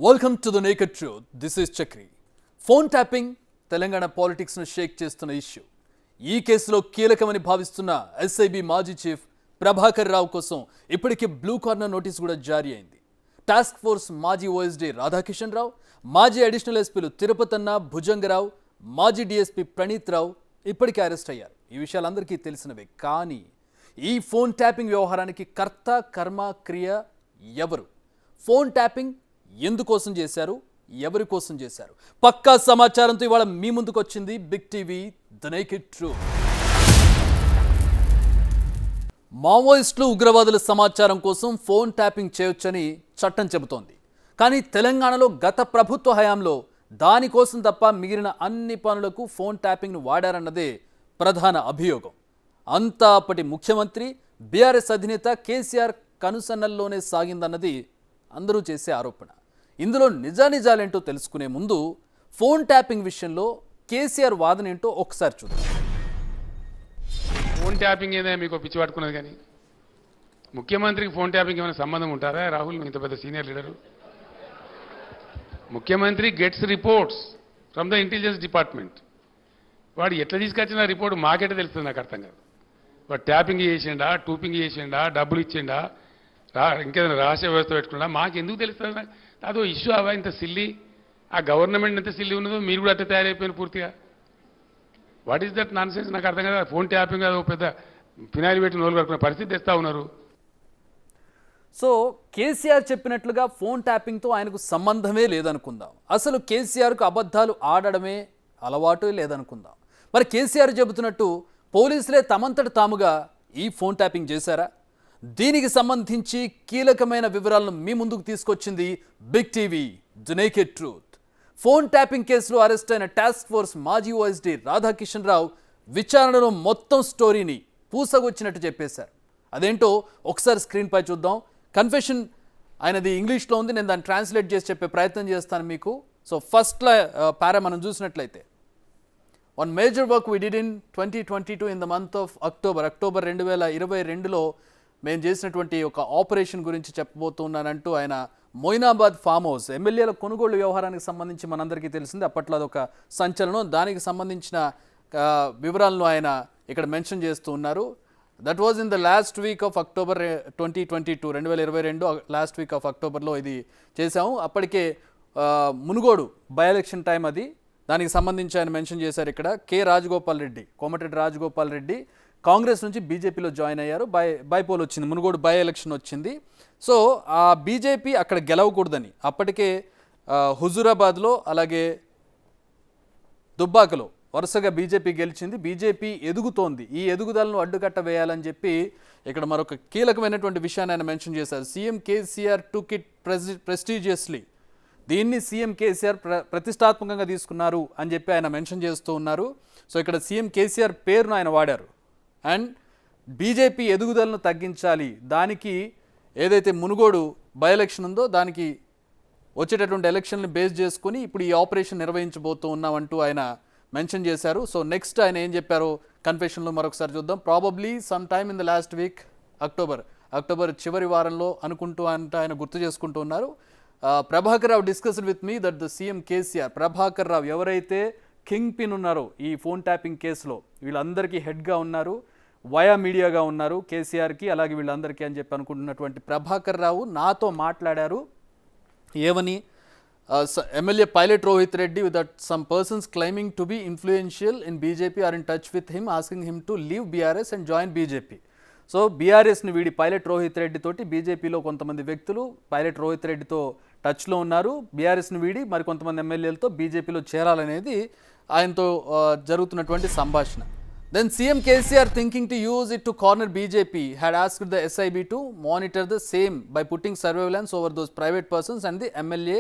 Welcome to the naked truth. This is Chakri. Phone tapping Telangana politics ను షేక్ చేస్తున్న issue. ఈ కేసులో కీలకమని భావిస్తున్న ఎస్ఐబి మాజీ చీఫ్ ప్రభాకర్ రావు కోసం ఇప్పటికే బ్లూ కార్నర్ నోటీస్ కూడా జారీ అయింది. టాస్క్ ఫోర్స్ మాజీ ఓఎస్డీ రాధాకిషన్ రావు, మాజీ అడిషనల్ ఎస్పీలు తిరుపతన్న, భుజంగరావు, మాజీ డిఎస్పీ ప్రణీత్ రావు ఇప్పటికే అరెస్ట్ అయ్యారు. ఈ విషయాలందరికీ తెలిసినవే. కానీ ఈ ఫోన్ ట్యాపింగ్ వ్యవహారానికి కర్త, కర్మ, క్రియ ఎవరు? ఫోన్ ట్యాపింగ్ ఎందుకోసం చేశారు, ఎవరి కోసం చేశారు? పక్కా సమాచారంతో ఇవాళ మీ ముందుకు వచ్చింది big TV the naked truth. మావోయిస్టులు, ఉగ్రవాదుల సమాచారం కోసం ఫోన్ ట్యాపింగ్ చేయొచ్చని చట్టం చెబుతోంది. కానీ తెలంగాణలో గత ప్రభుత్వ హయాంలో దానికోసం తప్ప మిగిలిన అన్ని పనులకు ఫోన్ ట్యాపింగ్ను వాడారన్నదే ప్రధాన అభియోగం. అంతా అప్పటి ముఖ్యమంత్రి బీఆర్ఎస్ అధినేత కేసీఆర్ కనుసన్నల్లోనే సాగిందన్నది అందరూ చేసే ఆరోపణ. ఇందులో నిజానిజాలేంటో తెలుసుకునే ముందు ఫోన్ ట్యాపింగ్ విషయంలో కేసీఆర్ వాదన ఏంటో ఒకసారి చూద్దాం. ఫోన్ ట్యాపింగ్ ఏదైనా మీకు పిచ్చి పట్టుకున్నది, కానీ ముఖ్యమంత్రికి ఫోన్ ట్యాపింగ్ ఏమైనా సంబంధం ఉంటారా? రాహుల్, ఇంత పెద్ద సీనియర్ లీడరు. ముఖ్యమంత్రి gets reports from the intelligence department. వాడు ఎట్లా తీసుకొచ్చిన రిపోర్ట్ మాకెట్లా తెలుస్తుంది? నాకు అర్థం కాదు. వాడు ట్యాపింగ్ చేసిండా, టూపింగ్ చేసిండా, డబ్బులు ఇచ్చిండా, ఇంకేదైనా రహస్య వ్యవస్థ పెట్టుకున్నా మాకు ఎందుకు తెలుస్తుంది? అదో ఇష్యూ అవా ఇంత సిల్లి? ఆ గవర్నమెంట్ ఎంత సిల్లి ఉన్నదో మీరు కూడా అట్లా తయారైపోయిన పూర్తిగా. What is that non sense? నాకు అర్థం కదా. ఫోన్ ట్యాపింగ్ అది పెద్ద ఫినాయిల్ పెట్టి నోలు కట్టుకునే పరిస్థితి తెస్తా ఉన్నారు. సో కేసీఆర్ చెప్పినట్లుగా ఫోన్ ట్యాపింగ్తో ఆయనకు సంబంధమే లేదనుకుందాం. అసలు కేసీఆర్కు అబద్ధాలు ఆడడమే అలవాటు లేదనుకుందాం. మరి కేసీఆర్ చెబుతున్నట్టు పోలీసులే తమంతట తాముగా ఈ ఫోన్ ట్యాపింగ్ చేశారా? దీనికి సంబంధించి కీలకమైన వివరాలను మీ ముందుకు తీసుకొచ్చింది big TV the naked truth. Phone tapping కేసులో అరెస్ట్ అయిన టాస్క్ ఫోర్స్ మాజీ ఓఎస్డీ రాధాకిషన్ రావు విచారణలో మొత్తం స్టోరీని పూసగొచ్చినట్టు చెప్పేశారు. అదేంటో ఒకసారి స్క్రీన్పై చూద్దాం. కన్ఫెషన్ ఆయనది ఇంగ్లీష్లో ఉంది, నేను దాన్ని ట్రాన్స్లేట్ చేసి చెప్పే ప్రయత్నం చేస్తాను మీకు. సో ఫస్ట్ పారా మనం చూసినట్లయితే, one major work we did in 2022 in the month of October 2022లో మేము చేసినటువంటి ఒక ఆపరేషన్ గురించి చెప్పబోతున్నానంటూ ఆయన మొయినాబాద్ ఫామ్ హౌస్ ఎమ్మెల్యేల కొనుగోలు వ్యవహారానికి సంబంధించి మనందరికీ తెలిసింది. అప్పట్లో అదొక సంచలనం. దానికి సంబంధించిన వివరాలను ఆయన ఇక్కడ మెన్షన్ చేస్తూ ఉన్నారు. That was in the last week off October 2022 last week off అక్టోబర్లో ఇది చేశాము. అప్పటికే మునుగోడు బై ఎలక్షన్ టైం అది. దానికి సంబంధించి ఆయన మెన్షన్ చేశారు ఇక్కడ. రాజగోపాల్ రెడ్డి, కోమటిరెడ్డి రాజగోపాల్ రెడ్డి కాంగ్రెస్ నుంచి బీజేపీలో జాయిన్ అయ్యారు. బైపోల్ వచ్చింది, మునుగోడు బై ఎలక్షన్ వచ్చింది. సో ఆ బీజేపీ అక్కడ గెలవకూడదని అప్పటికే హుజూరాబాద్లో అలాగే దుబ్బాకలో వరుసగా బీజేపీ గెలిచింది. బీజేపీ ఎదుగుతోంది. ఈ ఎదుగుదలను అడ్డుకట్ట వేయాలని చెప్పి ఇక్కడ మరొక కీలకమైనటువంటి విషయాన్ని ఆయన మెన్షన్ చేశారు. CM KCR took it prestigiously. దీన్ని సీఎం కేసీఆర్ ప్రతిష్టాత్మకంగా తీసుకున్నారు అని చెప్పి ఆయన మెన్షన్ చేస్తూ ఉన్నారు. సో ఇక్కడ సీఎం కేసీఆర్ పేరును ఆయన వాడారు. అండ్ బీజేపీ ఎదుగుదలను తగ్గించాలి, దానికి ఏదైతే మునుగోడు బై ఎలక్షన్ ఉందో దానికి వచ్చేటటువంటి ఎలక్షన్ని బేస్ చేసుకుని ఇప్పుడు ఈ ఆపరేషన్ నిర్వహించబోతూ ఉన్నామంటూ ఆయన మెన్షన్ చేశారు. సో నెక్స్ట్ ఆయన ఏం చెప్పారో కన్ఫెషన్లో మరొకసారి చూద్దాం. Probably some time in the last week October చివరి వారంలో అనుకుంటూ అంటే ఆయన గుర్తు చేసుకుంటూ ఉన్నారు. Prabhakar Rao discussed with me that the CM KCR, Prabhakar Rao ఎవరైతే కింగ్ పిన్ ఉన్నారో ఈ ఫోన్ ట్యాపింగ్ కేసులో, వీళ్ళందరికీ హెడ్గా ఉన్నారు, వయా మీడియాగా ఉన్నారు కేసీఆర్కి అలాగే వీళ్ళందరికీ అని చెప్పి అనుకుంటున్నటువంటి ప్రభాకర్ రావు నాతో మాట్లాడారు. ఏమని? MLA Pilot Rohit Reddy that some persons claiming to be influential in BJP are in touch with him asking him to leave BRS and join BJP. So బీఆర్ఎస్ని వీడి పైలట్ రోహిత్ రెడ్డి తోటి బీజేపీలో కొంతమంది వ్యక్తులు పైలట్ రోహిత్ రెడ్డితో టచ్లో ఉన్నారు. బీఆర్ఎస్ని వీడి మరికొంతమంది ఎమ్మెల్యేలతో బీజేపీలో చేరాలనేది ఆయనతో జరుగుతున్నటువంటి సంభాషణ. Then CM KCR, thinking to use it to corner BJP, had asked the SIB to monitor the same by putting surveillance over those private persons and the MLA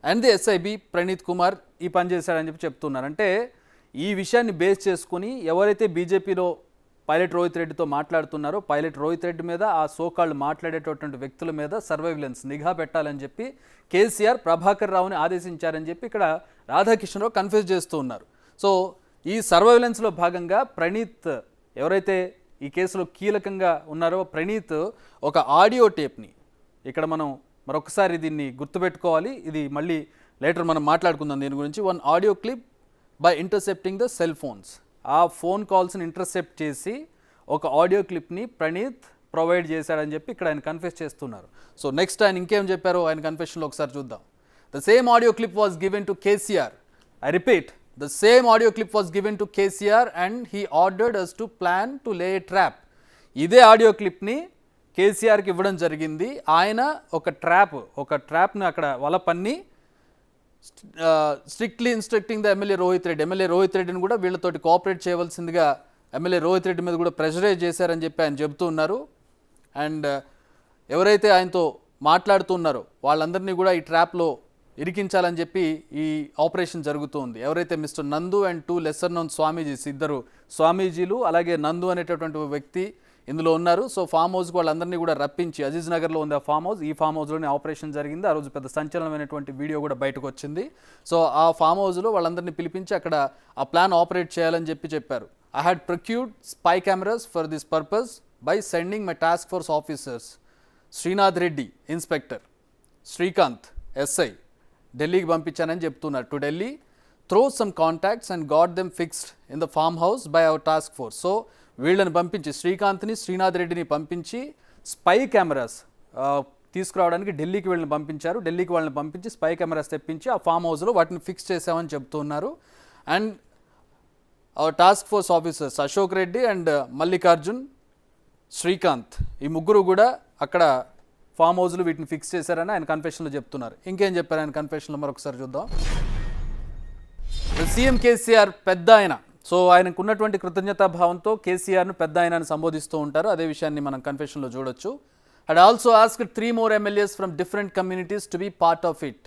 and the SIB Pranith Kumar ఈ పని చేశారని చెప్పి చెప్తున్నారు. అంటే ఈ విషయాన్ని base చేసుకుని ఎవరైతే బీజేపీలో పైలట్ రోహిత్ రెడ్డితో మాట్లాడుతున్నారో పైలట్ రోహిత్ రెడ్డి మీద ఆ సోకాళ్ళు మాట్లాడేటటువంటి వ్యక్తుల మీద సర్వైలెన్స్ నిఘా పెట్టాలని చెప్పి కేసీఆర్ ప్రభాకర్ రావుని ఆదేశించారని చెప్పి ఇక్కడ రాధాకిషన్ రావు కన్ఫ్యూజ్ చేస్తూ ఉన్నారు. సో ఈ సర్వైలెన్స్లో భాగంగా ప్రణీత్ ఎవరైతే ఈ కేసులో కీలకంగా ఉన్నారో ప్రణీత్ ఒక ఆడియో టేప్ని ఇక్కడ మనం మరొకసారి దీన్ని గుర్తుపెట్టుకోవాలి. ఇది మళ్ళీ లేటర్ మనం మాట్లాడుకుందాం దీని గురించి. One audio clip by ఇంటర్సెప్టింగ్ the cell phones. ఆ ఫోన్ కాల్స్ని ఇంటర్సెప్ట్ చేసి ఒక ఆడియో క్లిప్ని ప్రణీత్ ప్రొవైడ్ చేశాడని చెప్పి ఇక్కడ ఆయన కన్ఫెస్ చేస్తున్నారు. సో నెక్స్ట్ ఆయన ఇంకేం చెప్పారో ఆయన కన్ఫెషన్లో ఒకసారి చూద్దాం. The same audio clip was given to KCR. I repeat, the same audio clip was given to KCR and he ordered us to plan to lay a trap. ఇదే ఆడియో క్లిప్ని కేసీఆర్కి ఇవ్వడం జరిగింది. ఆయన ఒక ట్రాప్ని అక్కడ వల పన్ని strictly instructing the MLA Rohit రెడ్డిని కూడా వీళ్ళతోటి కోఆపరేట్ చేయవలసిందిగా ఎమ్మెల్యే రోహిత్ రెడ్డి మీద కూడా ప్రెషరైజ్ చేశారని చెప్పి ఆయన చెబుతూ ఉన్నారు. అండ్ ఎవరైతే ఆయనతో మాట్లాడుతున్నారో వాళ్ళందరినీ కూడా ఈ ట్రాప్లో ఇరికించాలని చెప్పి ఈ ఆపరేషన్ జరుగుతుంది. ఎవరైతే మిస్టర్ నందు అండ్ 2 లెసర్ నోన్ స్వామీజీస్, ఇద్దరు స్వామీజీలు అలాగే నందు అనేటటువంటి వ్యక్తి ఇందులో ఉన్నారు. సో ఫామ్ హౌస్కి వాళ్ళందరినీ కూడా రప్పించి, అజీజ్ నగర్లో ఉంది ఆ ఫామ్ హౌస్, ఈ ఫామ్ హౌస్లోనే ఆపరేషన్ జరిగింది. ఆ రోజు పెద్ద సంచలనమైనటువంటి వీడియో కూడా బయటకు వచ్చింది. సో ఆ ఫామ్ హౌస్లో వాళ్ళందరినీ పిలిపించి అక్కడ ఆ ప్లాన్ ఆపరేట్ చేయాలని చెప్పారు. I had procured spy cameras for this purpose by sending my task force officers, Srinath Reddy, Inspector, Srikanth, SI, ఢిల్లీకి పంపించానని చెప్తున్నారు. To Delhi throw some contacts and got them fixed in the farm house by our task force. So వీళ్ళని పంపించి, శ్రీకాంత్ని, శ్రీనాథ్ రెడ్డిని పంపించి spy cameras తీసుకురావడానికి ఢిల్లీకి వీళ్ళని పంపించారు. ఢిల్లీకి వాళ్ళని పంపించి స్పై కెమెరాస్ తెప్పించి ఆ ఫామ్ హౌస్లో వాటిని ఫిక్స్ చేసామని చెప్తున్నారు. And hour task force officers Ashok Reddy and Mallikarjun, Srikanth, ఈ ముగ్గురు కూడా అక్కడ ఫామ్ హౌస్లో వీటిని ఫిక్స్ చేశారని ఆయన కన్ఫెషన్లో చెప్తున్నారు. ఇంకేం చెప్పారు ఆయన కన్ఫెషన్లో మరొకసారి చూద్దాం. సీఎం కేసీఆర్ పెద్ద ఆయన. సో ఆయనకు ఉన్నటువంటి కృతజ్ఞతాభావంతో కేసీఆర్ను పెద్ద ఆయన అని సంబోధిస్తూ ఉంటారు. అదే విషయాన్ని మనం కన్ఫెషన్లో చూడొచ్చు. had also asked 3 more MLAs from different communities to be part of it.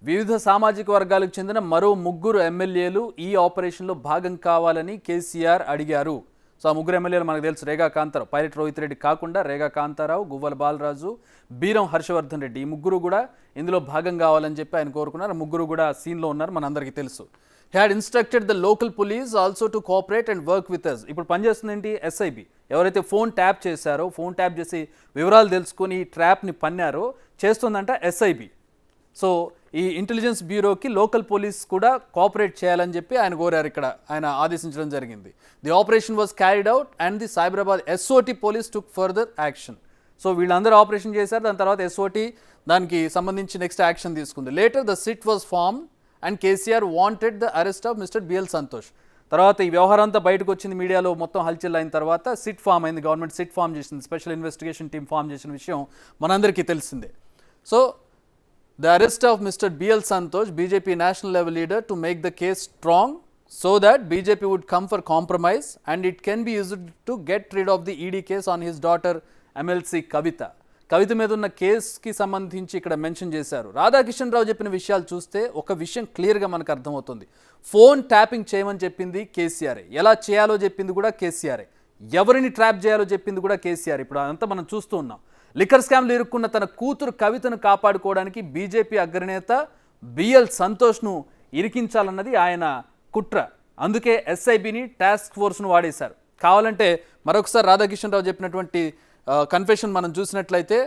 వివిధ సామాజిక వర్గాలకు చెందిన మరో 3 ఎమ్మెల్యేలు ఈ ఆపరేషన్లో భాగం కావాలని కేసీఆర్ అడిగారు. సో ఆ 3 ఎమ్మెల్యేలు మనకు తెలుసు. రేగా కాంతారావు, పైలట్ రోహిత్ రెడ్డి కాకుండా రేగా కాంతారావు, గువ్వల బాలరాజు, బీరం హర్షవర్ధన్ రెడ్డి, ఈ 3 కూడా ఇందులో భాగం కావాలని చెప్పి ఆయన కోరుకున్నారు. 3 కూడా సీన్లో ఉన్నారు, మనందరికీ తెలుసు. He had instructed the local police also to cooperate and work with us. ఇప్పుడు పనిచేస్తుంది ఏంటి? ఎస్ఐబి. ఎవరైతే ఫోన్ ట్యాప్ చేశారో, ఫోన్ ట్యాప్ చేసి వివరాలు తెలుసుకొని ఈ ట్రాప్ని పన్నారో చేస్తుందంట ఎస్ఐబి. సో ఈ ఇంటెలిజెన్స్ బ్యూరోకి లోకల్ పోలీస్ కూడా కోఆపరేట్ చేయాలని చెప్పి ఆయన కోరారు. ఇక్కడ ఆయన ఆదేశించడం జరిగింది. The operation was carried out and the Cyberabad SOT police took further action. So వీళ్ళందరూ ఆపరేషన్ చేశారు. దాని తర్వాత ఎస్ఓటి దానికి సంబంధించి నెక్స్ట్ యాక్షన్ తీసుకుంది. Later the SIT was form and KCR wanted the arrest of mister BL Santosh. తర్వాత ఈ వ్యవహారం అంతా బయటకు వచ్చింది, మీడియాలో మొత్తం హల్చల్ అయిన తర్వాత సిట్ ఫామ్ అయింది. గవర్నమెంట్ సిట్ ఫామ్ చేసింది, స్పెషల్ ఇన్వెస్టిగేషన్ టీమ్ ఫామ్ చేసిన విషయం మనందరికీ తెలిసిందే. So the arrest of Mr. B.L. Santosh, BJP national level leader, to make the case strong so that BJP would come for compromise and it can be used to get rid of the ED case on his daughter MLC Kavita. కవిత మీద ఉన్న కేసుకి సంబంధించి ఇక్కడ mention చేశారు. రాధాకిషన్ రావు చెప్పిన విషయాలు చూస్తే ఒక విషయం క్లియర్గా మనకు అర్థమవుతుంది. ఫోన్ ట్యాపింగ్ చేయమని చెప్పింది కేసీఆరే, ఎలా చేయాలో చెప్పింది కూడా కేసీఆరే, ఎవరిని ట్రాప్ చేయాలో చెప్పింది కూడా కేసీఆర్. ఇప్పుడు అదంతా మనం చూస్తూ ఉన్నాం. లిక్కర్ స్కామ్లు ఇరుక్కున్న తన కూతురు కవితను కాపాడుకోవడానికి బీజేపీ అగ్రనేత బిఎల్ సంతోష్ను ఇరికించాలన్నది ఆయన కుట్ర. అందుకే ఎస్ఐబిని టాస్క్ ఫోర్స్ను వాడేశారు. కావాలంటే మరొకసారి రాధాకిషన్ రావు చెప్పినటువంటి కన్ఫెషన్ మనం చూసినట్లయితే,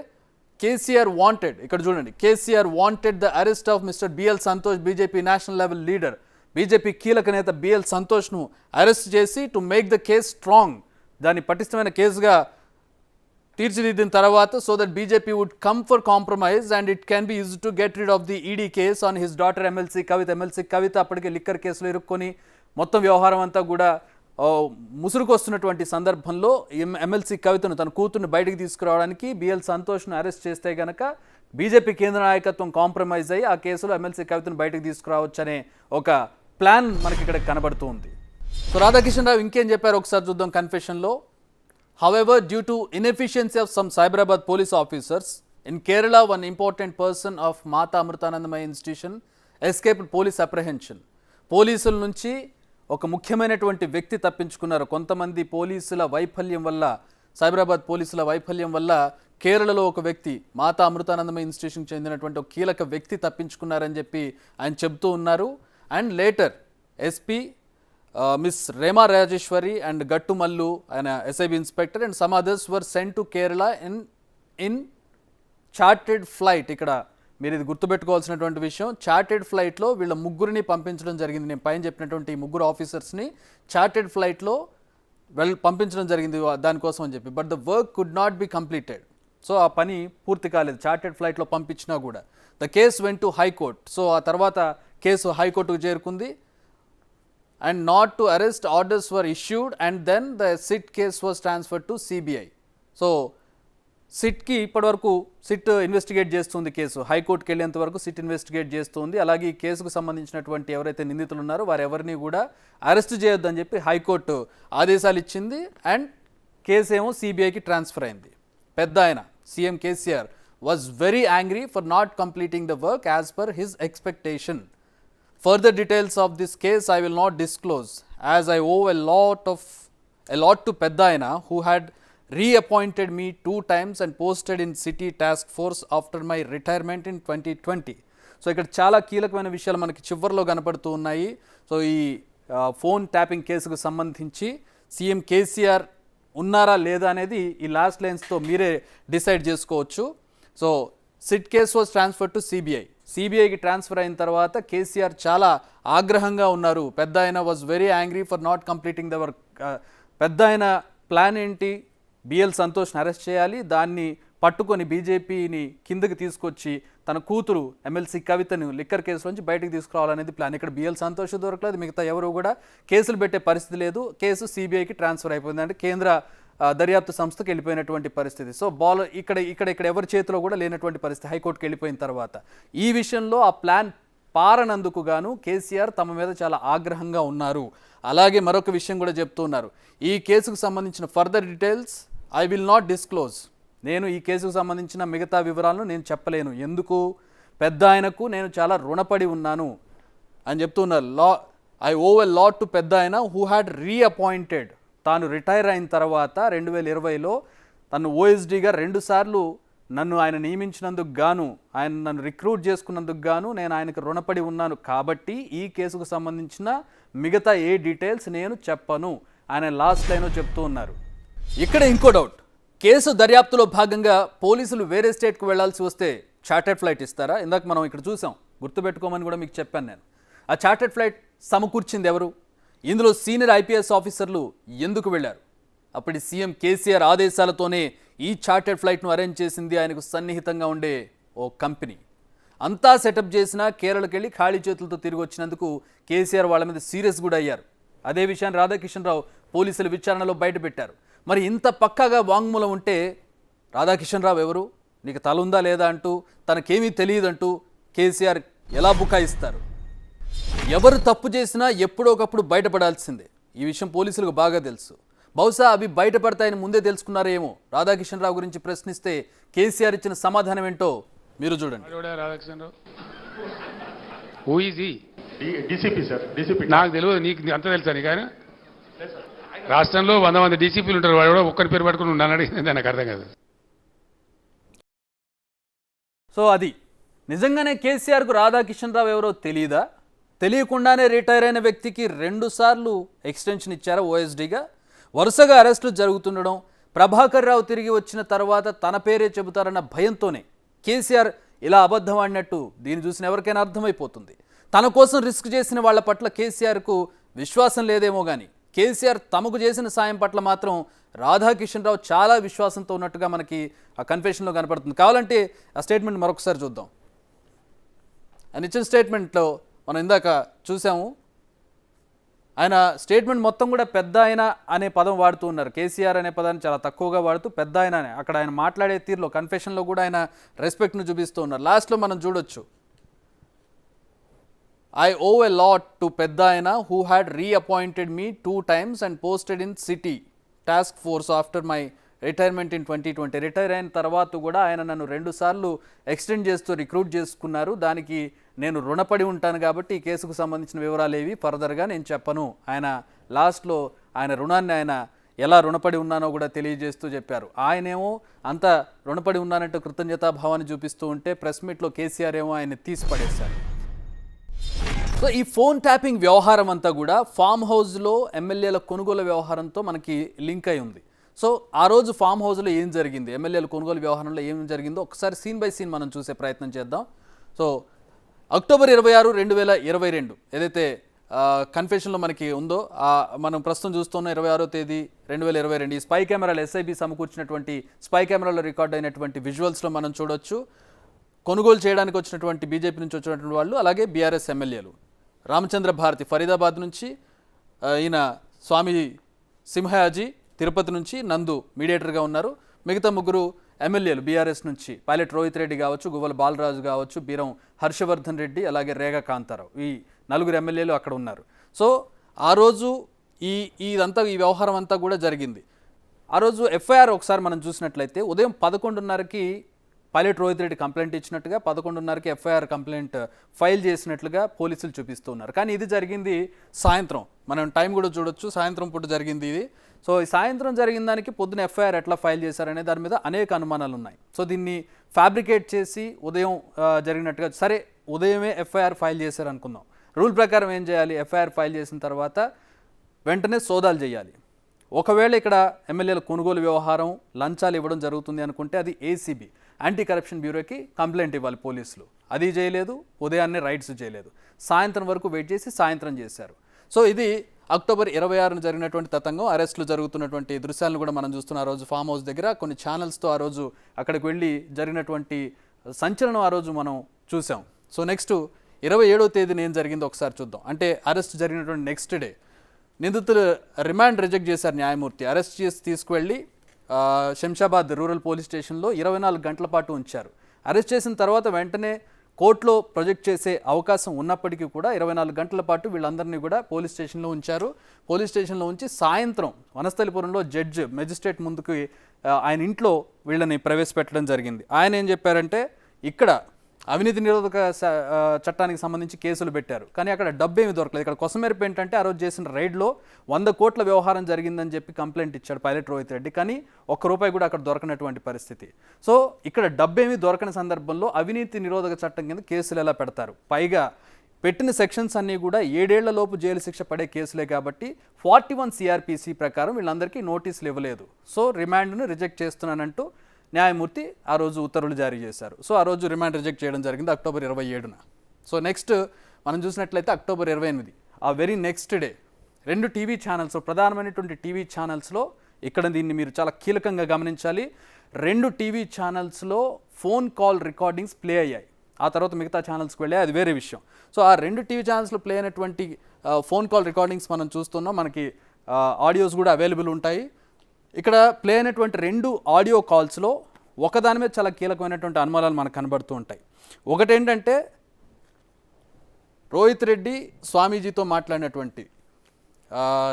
కేసీఆర్ వాంటెడ్, ఇక్కడ చూడండి, KCR wanted the arrest of mister BL Santosh, BJP national level leader, BJP కీలక నేత బిఎల్ సంతోష్ను అరెస్ట్ చేసి to make the case strong, దాన్ని పటిష్టమైన కేసుగా తీర్చిదిద్దిన తర్వాత, so that BJP would come for compromise and it can be used to get rid of the ED case on his daughter MLC Kavitha. MLC Kavitha అప్పటికే liquor కేసులో ఇరుక్కొని మొత్తం వ్యవహారం అంతా కూడా ముసురుకొస్తున్నటువంటి సందర్భంలో ఎమ్మెల్సీ కవితను, తన కూతుర్ని బయటికి తీసుకురావడానికి బిఎల్ సంతోష్ను అరెస్ట్ చేస్తే గనక బీజేపీ కేంద్ర నాయకత్వం కాంప్రమైజ్ అయ్యి ఆ కేసులో ఎమ్మెల్సీ కవితను బయటకు తీసుకురావచ్చు అనే ఒక ప్లాన్ మనకి ఇక్కడ కనబడుతూ ఉంది. సో రాధాకిషన్ రావు ఇంకేం చెప్పారు ఒకసారి చూద్దాం కన్ఫెషన్లో. However, due to inefficiency of some Cyberabad police officers in Kerala, one important person of Mata Amrutanandamayi Institution escaped police apprehension. పోలీసుల నుంచి ఒక ముఖ్యమైనటువంటి వ్యక్తి తప్పించుకున్నారు. కొంతమంది పోలీసుల వైఫల్యం వల్ల, సైబరాబాద్ పోలీసుల వైఫల్యం వల్ల కేరళలో ఒక వ్యక్తి, మాతా అమృతానందమయ్య ఇన్స్టిట్యూషన్కి చెందినటువంటి ఒక కీలక వ్యక్తి తప్పించుకున్నారని చెప్పి ఆయన చెప్తూ ఉన్నారు. And later SP Miss Rema Rajeshwari and Gattu Mallu, an SIB inspector, and some others were sent to Kerala in chartered flight, ఇక్కడ మీరు ఇది గుర్తుపెట్టుకోవాల్సినటువంటి విషయం, చార్టెడ్ ఫ్లైట్లో వీళ్ళ ముగ్గురిని పంపించడం జరిగింది. నేను పైన చెప్పినటువంటి ఈ ముగ్గురు ఆఫీసర్స్ని చార్టెడ్ ఫ్లైట్లో పంపించడం జరిగింది దానికోసం అని చెప్పి. But the work could not be completed. So ఆ పని పూర్తి కాలేదు చార్టెడ్ ఫ్లైట్లో పంపించినా కూడా. The case went to high court. So ఆ తర్వాత కేసు హైకోర్టుకు చేరుకుంది. And not to arrest orders were issued and then the SIT case was transferred to CBI. So సిట్కి ఇప్పటివరకు సిట్ ఇన్వెస్టిగేట్ చేస్తుంది కేసు. హైకోర్టుకి వెళ్ళేంత వరకు సిట్ ఇన్వెస్టిగేట్ చేస్తుంది. అలాగే ఈ కేసుకు సంబంధించినటువంటి ఎవరైతే నిందితులు ఉన్నారో వారు ఎవరిని కూడా అరెస్ట్ చేయొద్దని చెప్పి హైకోర్టు ఆదేశాలు ఇచ్చింది. అండ్ కేసు ఏమో సిబిఐకి ట్రాన్స్ఫర్ అయింది. పెద్ద ఆయన CM KCR was very angry for not completing the work as per his expectation. Further details of this case I will not disclose as I owe a lot to Peddaina who had reappointed me 2 times and posted in city task force after my retirement in 2020. So ఇక్కడ చాలా కీలకమైన విషయాలు మనకి చివరిలో కనపడుతూ ఉన్నాయి. So ఈ phone tapping కేసుకు సంబంధించి సీఎం కేసీఆర్ ఉన్నారా లేదా అనేది ఈ లాస్ట్ లైన్స్తో మీరే డిసైడ్ చేసుకోవచ్చు. So SIT case was transfer to CBI. సిబిఐకి ట్రాన్స్ఫర్ అయిన తర్వాత కేసీఆర్ చాలా ఆగ్రహంగా ఉన్నారు. పెద్ద ఆయన was very angry for not completing the work. పెద్ద ఆయన ప్లాన్ ఏంటి, బిఎల్ సంతోష్ని అరెస్ట్ చేయాలి, దాన్ని పట్టుకొని బీజేపీని కిందకి తీసుకొచ్చి తన కూతురు ఎమ్మెల్సీ కవితను లిక్కర్ కేసు నుంచి బయటకు తీసుకురావాలనేది ప్లాన్. ఇక్కడ బిఎల్ సంతోష్ దొరకలేదు, మిగతా ఎవరు కూడా కేసులు పెట్టే పరిస్థితి లేదు. కేసు సిబిఐకి ట్రాన్స్ఫర్ అయిపోయింది, అంటే కేంద్ర దర్యాప్తు సంస్థకు వెళ్ళిపోయినటువంటి పరిస్థితి. సో ఇక్కడ ఎవరి చేతిలో కూడా లేనటువంటి పరిస్థితి హైకోర్టుకి వెళ్ళిపోయిన తర్వాత. ఈ విషయంలో ఆ ప్లాన్ పారనందుకు గాను కేసీఆర్ తమ మీద చాలా ఆగ్రహంగా ఉన్నారు. అలాగే మరొక విషయం కూడా చెప్తున్నారు, ఈ కేసుకు సంబంధించిన further details I will not disclose. నేను ఈ కేసుకు సంబంధించిన మిగతా వివరాలను నేను చెప్పలేను. ఎందుకు? పెద్ద ఆయనకు నేను చాలా రుణపడి ఉన్నాను అని చెప్తున్నారు. I owe a lot to పెద్ద ఆయన హూ హ్యాడ్ రీఅపాయింటెడ్. తాను రిటైర్ అయిన తర్వాత 2020లో తను ఓఎస్డీగా 2 సార్లు నన్ను ఆయన నియమించినందుకు గాను, ఆయన నన్ను రిక్రూట్ చేసుకున్నందుకు గాను నేను ఆయనకు రుణపడి ఉన్నాను. కాబట్టి ఈ కేసుకు సంబంధించిన మిగతా ఏ డీటెయిల్స్ నేను చెప్పను ఆయన లాస్ట్ లైన్లో చెప్తూ ఉన్నారు. ఇక్కడ ఇంకో డౌట్, కేసు దర్యాప్తులో భాగంగా పోలీసులు వేరే స్టేట్కు వెళ్లాల్సి వస్తే చార్టెడ్ ఫ్లైట్ ఇస్తారా? ఇందాక మనం ఇక్కడ చూసాం, గుర్తుపెట్టుకోమని కూడా మీకు చెప్పాను నేను. ఆ చార్టెడ్ ఫ్లైట్ సమకూర్చింది ఎవరు? ఇందులో సీనియర్ ఐపీఎస్ ఆఫీసర్లు ఎందుకు వెళ్లారు? అప్పటి సీఎం కేసీఆర్ ఆదేశాలతోనే ఈ చార్టెడ్ ఫ్లైట్ను అరేంజ్ చేసింది ఆయనకు సన్నిహితంగా ఉండే ఓ కంపెనీ. అంతా సెటప్ చేసినా కేరళకి వెళ్ళి ఖాళీ చేతులతో తిరిగి వచ్చినందుకు కేసీఆర్ వాళ్ళ మీద సీరియస్ కూడా అయ్యారు. అదే విషయాన్ని రాధాకిషన్ రావు పోలీసుల విచారణలో బయటపెట్టారు. మరి ఇంత పక్కాగా వాంగ్మూలం ఉంటే రాధాకిషన్ రావు ఎవరు, నీకు తల ఉందా లేదా అంటూ, తనకేమీ తెలియదంటూ కేసీఆర్ ఎలా బుకాయిస్తారు? ఎవరు తప్పు చేసినా ఎప్పుడో ఒకప్పుడు బయటపడాల్సిందే. ఈ విషయం పోలీసులకు బాగా తెలుసు. బహుశా అవి బయటపడతాయని ముందే తెలుసుకున్నారేమో. రాధాకిషన్ రావు గురించి ప్రశ్నిస్తే కేసీఆర్ ఇచ్చిన సమాధానం ఏంటో మీరు చూడండి. నాకు తెలియదు, నీకు అంత తెలుసా? నీకు ఆయన రాష్ట్రంలో 100 మంది డీసీపీలు ఉంటారు, వాడు కూడా ఒక్కరి పేరు పట్టుకుని ఉన్నాను అడిగింది, నాకు అర్థం కాదు. సో అది నిజంగానే కేసీఆర్కు రాధాకిషన్ రావు ఎవరో తెలియదా? తెలియకుండానే రిటైర్ అయిన వ్యక్తికి 2 సార్లు ఎక్స్టెన్షన్ ఇచ్చారా ఓఎస్డీగా? వరుసగా అరెస్టులు జరుగుతుండడం, ప్రభాకర్ రావు తిరిగి వచ్చిన తర్వాత తన పేరే చెబుతారన్న భయంతోనే కేసీఆర్ ఇలా అబద్ధం ఆడినట్టు దీన్ని చూసిన ఎవరికైనా అర్థమైపోతుంది. తన కోసం రిస్క్ చేసిన వాళ్ళ పట్ల కేసీఆర్కు విశ్వాసం లేదేమో కానీ కేసీఆర్ తమకు చేసిన సాయం పట్ల మాత్రం రాధాకిషన్ రావు చాలా విశ్వాసంతో ఉన్నట్టుగా మనకి ఆ కన్ఫెషన్లో కనపడుతుంది. కావాలంటే ఆ స్టేట్మెంట్ మరొకసారి చూద్దాం. ఆయన ఇచ్చిన స్టేట్మెంట్లో మనం ఇందాక చూసాము, ఆయన స్టేట్మెంట్ మొత్తం కూడా పెద్ద ఆయన అనే పదం వాడుతూ ఉన్నారు. కేసీఆర్ అనే పదాన్ని చాలా తక్కువగా వాడుతూ పెద్ద ఆయన అనే అక్కడ ఆయన మాట్లాడే తీరులో కన్ఫెషన్లో కూడా ఆయన రెస్పెక్ట్ను చూపిస్తూ ఉన్నారు. లాస్ట్లో మనం చూడొచ్చు, I owe a lot to Peddaina who had reappointed me 2 times and posted in city task force after my retirement in 2020. Retire అయిన తర్వాత కూడా ఆయన నన్ను 2 సార్లు ఎక్స్టెండ్ చేస్తూ రిక్రూట్ చేసుకున్నారు. దానికి నేను రుణపడి ఉంటాను కాబట్టి ఈ కేసుకు సంబంధించిన వివరాలు ఏవి ఫర్దర్గా నేను చెప్పను. ఆయన లాస్ట్లో ఆయన రుణాన్ని ఆయన ఎలా రుణపడి ఉన్నానో కూడా తెలియజేస్తూ చెప్పారు. ఆయనేమో అంత రుణపడి ఉన్నానంటూ కృతజ్ఞతాభావాన్ని చూపిస్తూ ఉంటే ప్రెస్ మీట్లో కేసీఆర్ ఏమో ఆయన తీసి పడేశారు. సో ఈ ఫోన్ ట్యాపింగ్ వ్యవహారం అంతా కూడా ఫామ్ హౌస్లో ఎమ్మెల్యేల కొనుగోలు వ్యవహారంతో మనకి లింక్ అయి ఉంది. సో ఆ రోజు ఫామ్ హౌస్లో ఏం జరిగింది, ఎమ్మెల్యేల కొనుగోలు వ్యవహారంలో ఏం జరిగిందో ఒకసారి సీన్ బై సీన్ మనం చూసే ప్రయత్నం చేద్దాం. సో అక్టోబర్ 26, 2022 ఏదైతే కన్ఫెషన్లో మనకి ఉందో మనం ప్రస్తుతం చూస్తున్న 26వ తేదీ 2022 ఈ స్పై కెమెరాలు ఎస్ఐబి సమకూర్చినటువంటి స్పై కెమెరాలో రికార్డ్ అయినటువంటి విజువల్స్లో మనం చూడొచ్చు. కొనుగోలు చేయడానికి వచ్చినటువంటి బీజేపీ నుంచి వచ్చినటువంటి వాళ్ళు, అలాగే బీఆర్ఎస్ ఎమ్మెల్యేలు రామచంద్ర భారతి ఫరీదాబాద్ నుంచి, ఈయన స్వామి సింహయాజీ తిరుపతి నుంచి, నందు మీడియేటర్గా ఉన్నారు. మిగతా ముగ్గురు ఎమ్మెల్యేలు బీఆర్ఎస్ నుంచి పైలట్ రోహిత్ రెడ్డి కావచ్చు, గువ్వల బాలరాజు కావచ్చు, బీరం హర్షవర్ధన్ రెడ్డి, అలాగే రేగా కాంతారావు, ఈ నలుగురు ఎమ్మెల్యేలు అక్కడ ఉన్నారు. సో ఆ రోజు ఇదంతా ఈ వ్యవహారం అంతా కూడా జరిగింది. ఆ రోజు ఎఫ్ఐఆర్ ఒకసారి మనం చూసినట్లయితే ఉదయం 11:30కి పైలట్ రోహిత్ రెడ్డి కంప్లైంట్ ఇచ్చినట్టుగా, 11:30కి ఎఫ్ఐఆర్ కంప్లైంట్ ఫైల్ చేసినట్లుగా పోలీసులు చూపిస్తున్నారు. కానీ ఇది జరిగింది సాయంత్రం, మనం టైం కూడా చూడొచ్చు, సాయంత్రం పూట జరిగింది ఇది. సో ఈ సాయంత్రం జరిగిన దానికి పొద్దున ఎఫ్ఐఆర్ ఎట్లా ఫైల్ చేశారనే దాని మీద అనేక అనుమానాలు ఉన్నాయి. సో దీన్ని ఫ్యాబ్రికేట్ చేసి ఉదయం జరిగినట్టుగా, సరే ఉదయమే ఎఫ్ఐఆర్ ఫైల్ చేశారు అనుకుందాం. రూల్ ప్రకారం ఏం చేయాలి, ఎఫ్ఐఆర్ ఫైల్ చేసిన తర్వాత వెంటనే సోదాలు చేయాలి. ఒకవేళ ఇక్కడ ఎమ్మెల్యేల కొనుగోలు వ్యవహారం లంచాలు ఇవ్వడం జరుగుతుంది అనుకుంటే అది ఏసీబీ యాంటీ కరప్షన్ బ్యూరోకి కంప్లైంట్ ఇవ్వాలి పోలీసులు. అది చేయలేదు, ఉదయాన్నే రైడ్స్ చేయలేదు, సాయంత్రం వరకు వెయిట్ చేసి సాయంత్రం చేశారు. సో ఇది అక్టోబర్ 26న జరిగినటువంటి తతంగం. అరెస్టులు జరుగుతున్నటువంటి దృశ్యాలను కూడా మనం చూస్తున్న ఆ రోజు ఫామ్ హౌస్ దగ్గర కొన్ని ఛానల్స్తో ఆ రోజు అక్కడికి వెళ్ళి జరిగినటువంటి సంచలనం ఆ రోజు మనం చూసాం. సో నెక్స్ట్ 27వ తేదీన ఏం జరిగిందో ఒకసారి చూద్దాం. అంటే అరెస్ట్ జరిగినటువంటి నెక్స్ట్ డే నిందితులు రిమాండ్ రిజెక్ట్ చేశారు న్యాయమూర్తి. అరెస్ట్ చేసి తీసుకువెళ్ళి శంషాబాద్ రూరల్ పోలీస్ స్టేషన్లో 24 గంటల పాటు ఉంచారు. అరెస్ట్ చేసిన తర్వాత వెంటనే కోర్టులో ప్రొజెక్ట్ చేసే అవకాశం ఉన్నప్పటికీ కూడా 24 గంటల పాటు వీళ్ళందరినీ కూడా పోలీస్ స్టేషన్లో ఉంచారు. పోలీస్ స్టేషన్లో ఉంచి సాయంత్రం వనస్థలిపురంలో మెజిస్ట్రేట్ ముందుకు ఆయన ఇంట్లో వీళ్ళని ప్రవేశపెట్టడం జరిగింది. ఆయన ఏం చెప్పారంటే, ఇక్కడ అవినీతి నిరోధక చట్టానికి సంబంధించి కేసులు పెట్టారు, కానీ అక్కడ డబ్బు ఏమి దొరకలేదు. ఇక్కడ కొసమెరుపు ఏంటంటే, ఆ రోజు చేసిన రైడ్లో 100 కోట్ల వ్యవహారం జరిగిందని చెప్పి కంప్లైంట్ ఇచ్చాడు పైలట్ రోహిత్ రెడ్డి, కానీ ₹1 కూడా అక్కడ దొరకనటువంటి పరిస్థితి. సో ఇక్కడ డబ్బు ఏమి దొరకని సందర్భంలో అవినీతి నిరోధక చట్టం కింద కేసులు ఎలా పెడతారు? పైగా పెట్టిన సెక్షన్స్ అన్నీ కూడా 7 ఏళ్ల లోపు జైలు శిక్ష పడే కేసులే కాబట్టి 41 CRPC ప్రకారం వీళ్ళందరికీ నోటీసులు ఇవ్వలేదు. సో రిమాండ్ను రిజెక్ట్ చేస్తున్నానంటూ న్యాయమూర్తి ఆ రోజు ఉత్తర్వులు జారీ చేశారు. సో ఆ రోజు రిమాండ్ రిజెక్ట్ చేయడం జరిగింది అక్టోబర్ 27న. సో నెక్స్ట్ మనం చూసినట్లయితే అక్టోబర్ 28 ఆ very next day 2 TV channels, ప్రధానమైనటువంటి టీవీ ఛానల్స్లో, ఇక్కడ దీన్ని మీరు చాలా కీలకంగా గమనించాలి, 2 టీవీ ఛానల్స్లో ఫోన్ కాల్ రికార్డింగ్స్ ప్లే అయ్యాయి. ఆ తర్వాత మిగతా ఛానల్స్కి వెళ్ళాయి, అది వేరే విషయం. సో ఆ 2 టీవీ ఛానల్స్లో ప్లే అయినటువంటి ఫోన్ కాల్ రికార్డింగ్స్ మనం చూస్తున్నాం. మనకి ఆడియోస్ కూడా అవైలబుల్ ఉంటాయి. ఇక్కడ ప్లే అయినటువంటి 2 ఆడియో కాల్స్లో ఒకదాని మీద చాలా కీలకమైనటువంటి అనుమానాలు మనకు కనబడుతూ ఉంటాయి. ఒకటేంటంటే, రోహిత్ రెడ్డి స్వామీజీతో మాట్లాడినటువంటి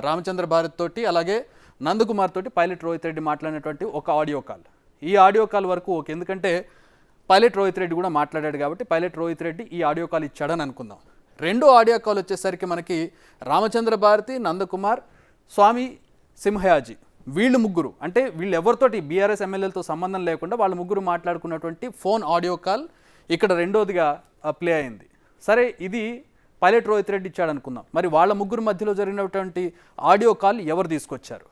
రామచంద్ర భారత్ తోటి, అలాగే నందకుమార్ తోటి పైలట్ రోహిత్ రెడ్డి మాట్లాడినటువంటి ఒక ఆడియో కాల్. ఈ ఆడియో కాల్ వరకు ఓకే, ఎందుకంటే పైలట్ రోహిత్ రెడ్డి కూడా మాట్లాడాడు కాబట్టి పైలట్ రోహిత్ రెడ్డి ఈ ఆడియో కాల్ ఇచ్చాడని అనుకుందాం. 2 ఆడియో కాల్ వచ్చేసరికి మనకి రామచంద్ర భారతి, నందకుమార్, స్వామి సింహయాజీ, వీళ్ళు ముగ్గురు, అంటే వీళ్ళు ఎవరితోటి బీఆర్ఎస్ ఎమ్మెల్యేలతో సంబంధం లేకుండా వాళ్ళ ముగ్గురు మాట్లాడుకున్నటువంటి ఫోన్ ఆడియో కాల్ ఇక్కడ రెండోదిగా ప్లే అయింది. సరే, ఇది పైలట్ రోహిత్ రెడ్డి ఇచ్చాడు అనుకుందాం. మరి వాళ్ళ ముగ్గురు మధ్యలో జరిగినటువంటి ఆడియో కాల్ ఎవరు తీసుకొచ్చారు?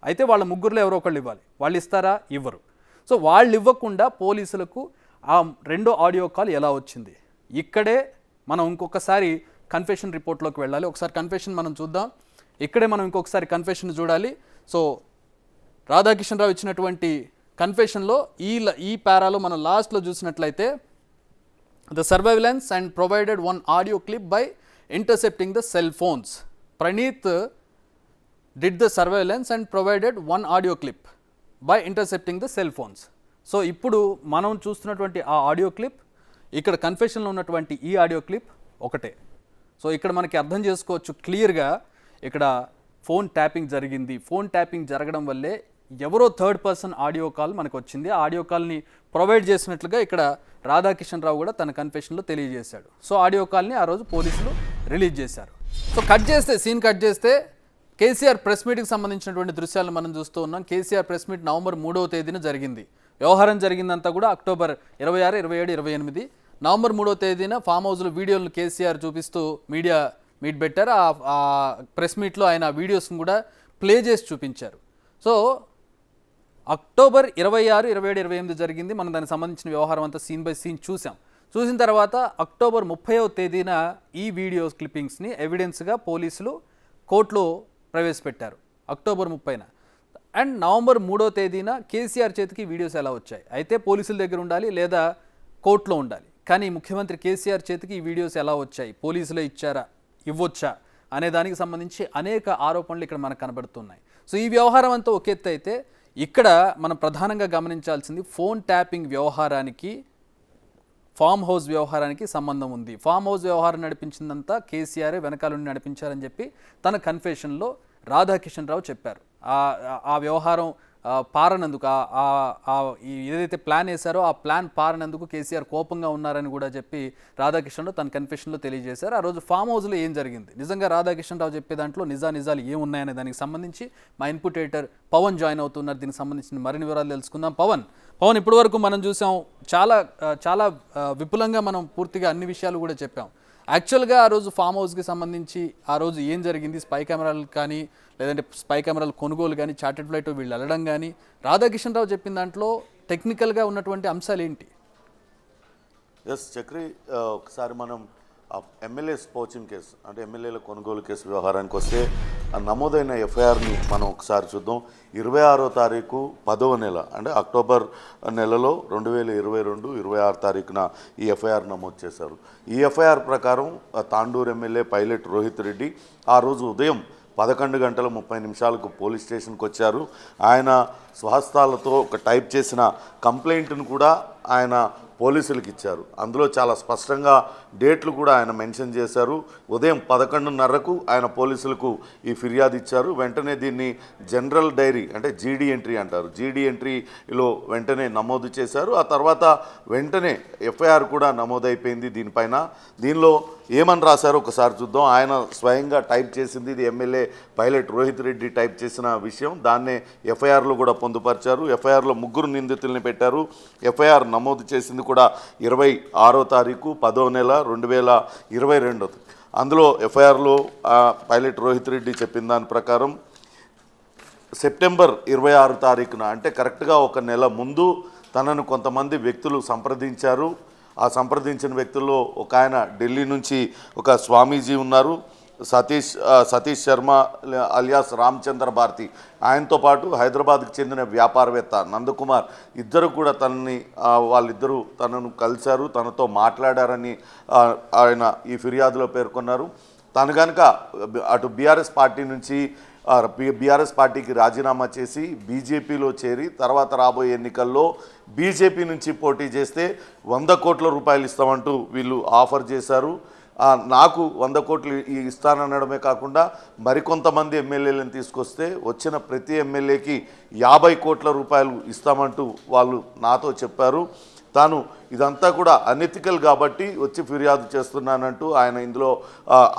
అయితే వాళ్ళ ముగ్గురులో ఎవరో ఒకళ్ళు ఇవ్వాలి. వాళ్ళు ఇస్తారా? ఇవ్వరు. సో వాళ్ళు ఇవ్వకుండా పోలీసులకు ఆ 2వ ఆడియో కాల్ ఎలా వచ్చింది? ఇక్కడే మనం ఇంకొకసారి కన్ఫెషన్ రిపోర్ట్లోకి వెళ్ళాలి. ఒకసారి కన్ఫెషన్ మనం చూద్దాం. ఇక్కడే మనం ఇంకొకసారి కన్ఫెషన్ చూడాలి. సో రాధాకిషన్ రావు ఇచ్చినటువంటి కన్ఫెషన్లో ఈ పారాలో మనం లాస్ట్లో చూసినట్లయితే, the surveillance and provided 1 audio clip by ఇంటర్సెప్టింగ్ the cell phones. Praneeth did the surveillance and provided 1 audio clip by ఇంటర్సెప్టింగ్ the cell phones. So ఇప్పుడు మనం చూస్తున్నటువంటి ఆ ఆడియో క్లిప్, ఇక్కడ కన్ఫెషన్లో ఉన్నటువంటి ఈ ఆడియో క్లిప్ ఒకటే. సో ఇక్కడ మనకి అర్థం చేసుకోవచ్చు క్లియర్గా, ఇక్కడ ఫోన్ ట్యాపింగ్ జరిగింది. ఫోన్ ట్యాపింగ్ జరగడం వల్లే ఎవరో థర్డ్ పర్సన్ ఆడియో కాల్ మనకు వచ్చింది. ఆ ఆడియో కాల్ని ప్రొవైడ్ చేసినట్లుగా ఇక్కడ రాధాకిషన్ రావు కూడా తన కన్ఫెషన్లో తెలియజేశాడు. సో ఆడియో కాల్ని ఆ రోజు పోలీసులు రిలీజ్ చేశారు. సో సీన్ కట్ చేస్తే కేసీఆర్ ప్రెస్ మీట్కి సంబంధించినటువంటి దృశ్యాలను మనం చూస్తూ ఉన్నాం. కేసీఆర్ ప్రెస్ మీట్ నవంబర్ 3వ తేదీన జరిగింది. వ్యవహారం జరిగిందంతా కూడా అక్టోబర్ 26, 27, 28. నవంబర్ 3వ తేదీన ఫామ్ హౌస్లో వీడియోలను కేసీఆర్ చూపిస్తూ మీడియా మీట్ పెట్టారు. ఆ ప్రెస్ మీట్లో ఆయన వీడియోస్ని కూడా ప్లే చేసి చూపించారు. సో అక్టోబర్ 26, 27, 28 జరిగింది. మనం దానికి సంబంధించిన వ్యవహారం అంతా సీన్ బై సీన్ చూసిన తర్వాత అక్టోబర్ 30వ తేదీన ఈ వీడియో క్లిప్పింగ్స్ని ఎవిడెన్స్గా పోలీసులు కోర్టులో ప్రవేశపెట్టారు అక్టోబర్ 30న. అండ్ నవంబర్ 3వ తేదీన కేసీఆర్ చేతికి వీడియోస్ ఎలా వచ్చాయి, అయితే పోలీసుల దగ్గర ఉండాలి లేదా కోర్టులో ఉండాలి, కానీ ముఖ్యమంత్రి కేసీఆర్ చేతికి ఈ వీడియోస్ ఎలా వచ్చాయి, పోలీసులే ఇచ్చారా, ఇవ్వొచ్చా అనే దానికి సంబంధించి అనేక ఆరోపణలు ఇక్కడ మనకు కనబడుతున్నాయి. సో ఈ వ్యవహారం అంతా ఒక ఎత్తు అయితే, ఇక్కడ మనం ప్రధానంగా గమనించాల్సింది ఫోన్ ట్యాపింగ్ వ్యవహారానికి ఫామ్ హౌస్ వ్యవహారానికి సంబంధం ఉంది. ఫామ్ హౌస్ వ్యవహారం నడిపించిందంతా కేసీఆర్ వెనకాల నుండి నడిపించారని చెప్పి తన కన్ఫెషన్లో రాధాకిషన్ రావు చెప్పారు. ఆ వ్యవహారం పారనందుకు ఏదైతే ప్లాన్ వేశారో ఆ ప్లాన్ పారనందుకు కేసీఆర్ కోపంగా ఉన్నారని కూడా చెప్పి రాధాకిషన్ రావు తన కన్ఫెషన్లో తెలియజేశారు. ఆ రోజు ఫామ్ హౌస్లో ఏం జరిగింది, నిజంగా రాధాకిషన్ రావు చెప్పే దాంట్లో నిజాలు ఏమున్నాయనే దానికి సంబంధించి మా ఇన్పుట్ ఎడిటర్ పవన్ జాయిన్ అవుతున్నారు. దీనికి సంబంధించిన మరిన్ని వివరాలు తెలుసుకుందాం. పవన్, ఇప్పటివరకు మనం చూసాం, చాలా విపులంగా మనం పూర్తిగా అన్ని విషయాలు కూడా చెప్పాం. యాక్చువల్గా ఆ రోజు ఫామ్ హౌస్కి సంబంధించి ఆ రోజు ఏం జరిగింది, స్పై కెమెరాలు కానీ లేదంటే స్పై కెమెరాల కొనుగోలు కానీ చార్టెడ్ ఫ్లైట్ వీళ్ళు వెళ్ళడం కానీ రాధాకిషన్ రావు చెప్పిన దాంట్లో టెక్నికల్గా ఉన్నటువంటి అంశాలు ఏంటి? చక్రి, ఒకసారి మనం ఎమ్మెల్యే స్పోచింగ్ కేసు అంటే ఎమ్మెల్యేల కొనుగోలు కేసు వ్యవహారానికి వస్తే ఆ నమోదైన ఎఫ్ఐఆర్ని మనం ఒకసారి చూద్దాం. 26వ తారీఖు 10వ నెల అంటే అక్టోబర్ నెలలో 2022 26 తారీఖున ఈ ఎఫ్ఐఆర్ నమోదు చేశారు. ఈ ఎఫ్ఐఆర్ ప్రకారం తాండూరు ఎమ్మెల్యే పైలట్ రోహిత్ రెడ్డి ఆ రోజు ఉదయం 11:30 పోలీస్ స్టేషన్కి వచ్చారు. ఆయన స్వహస్తాలతో ఒక టైప్ చేసిన కంప్లైంట్ను కూడా ఆయన పోలీసులకు ఇచ్చారు. అందులో చాలా స్పష్టంగా డేట్లు కూడా ఆయన మెన్షన్ చేశారు. ఉదయం 11:30కు ఆయన పోలీసులకు ఈ ఫిర్యాదు ఇచ్చారు. వెంటనే దీన్ని జనరల్ డైరీ అంటే జీడీ ఎంట్రీ అంటారు, జీడీ ఎంట్రీలో వెంటనే నమోదు చేశారు. ఆ తర్వాత వెంటనే ఎఫ్ఐఆర్ కూడా నమోదైపోయింది దీనిపైన. దీనిలో ఏమని రాశారో ఒకసారి చూద్దాం. ఆయన స్వయంగా టైప్ చేసింది, ఇది ఎమ్మెల్యే పైలట్ రోహిత్ రెడ్డి టైప్ చేసిన విషయం. దాన్నే ఎఫ్ఐఆర్లో కూడా పొందుపరిచారు. ఎఫ్ఐఆర్లో 3 నిందితుల్ని పెట్టారు. ఎఫ్ఐఆర్ నమోదు చేసింది కూడా 26వ తారీఖు 10వ నెల 2022. అందులో ఎఫ్ఐఆర్లో పైలట్ రోహిత్ రెడ్డి చెప్పిన దాని ప్రకారం సెప్టెంబర్ 26 తారీఖున అంటే కరెక్ట్గా ఒక నెల ముందు తనను కొంతమంది వ్యక్తులు సంప్రదించారు. ఆ సంప్రదించిన వ్యక్తుల్లో ఒక ఆయన ఢిల్లీ నుంచి ఒక స్వామీజీ ఉన్నారు, సతీష్ శర్మ అలియాస్ రామచంద్ర భారతి, ఆయనతో పాటు హైదరాబాద్కి చెందిన వ్యాపారవేత్త నందకుమార్, ఇద్దరు కూడా వాళ్ళిద్దరూ తనను కలిశారు, తనతో మాట్లాడారని ఆయన ఈ ఫిర్యాదులో పేర్కొన్నారు. తను కనుక అటు బీఆర్ఎస్ పార్టీ నుంచి బీఆర్ఎస్ పార్టీకి రాజీనామా చేసి బీజేపీలో చేరి తర్వాత రాబోయే ఎన్నికల్లో బీజేపీ నుంచి పోటీ చేస్తే 100 కోట్ల రూపాయలు ఇస్తామంటూ వీళ్ళు ఆఫర్ చేశారు. నాకు 100 కోట్లు ఇస్తాననడమే కాకుండా మరికొంతమంది ఎమ్మెల్యేలను తీసుకొస్తే వచ్చిన ప్రతి ఎమ్మెల్యేకి 50 కోట్ల రూపాయలు ఇస్తామంటూ వాళ్ళు నాతో చెప్పారు. తాను ఇదంతా కూడా అనెథికల్ కాబట్టి వచ్చి ఫిర్యాదు చేస్తున్నానంటూ ఇందులో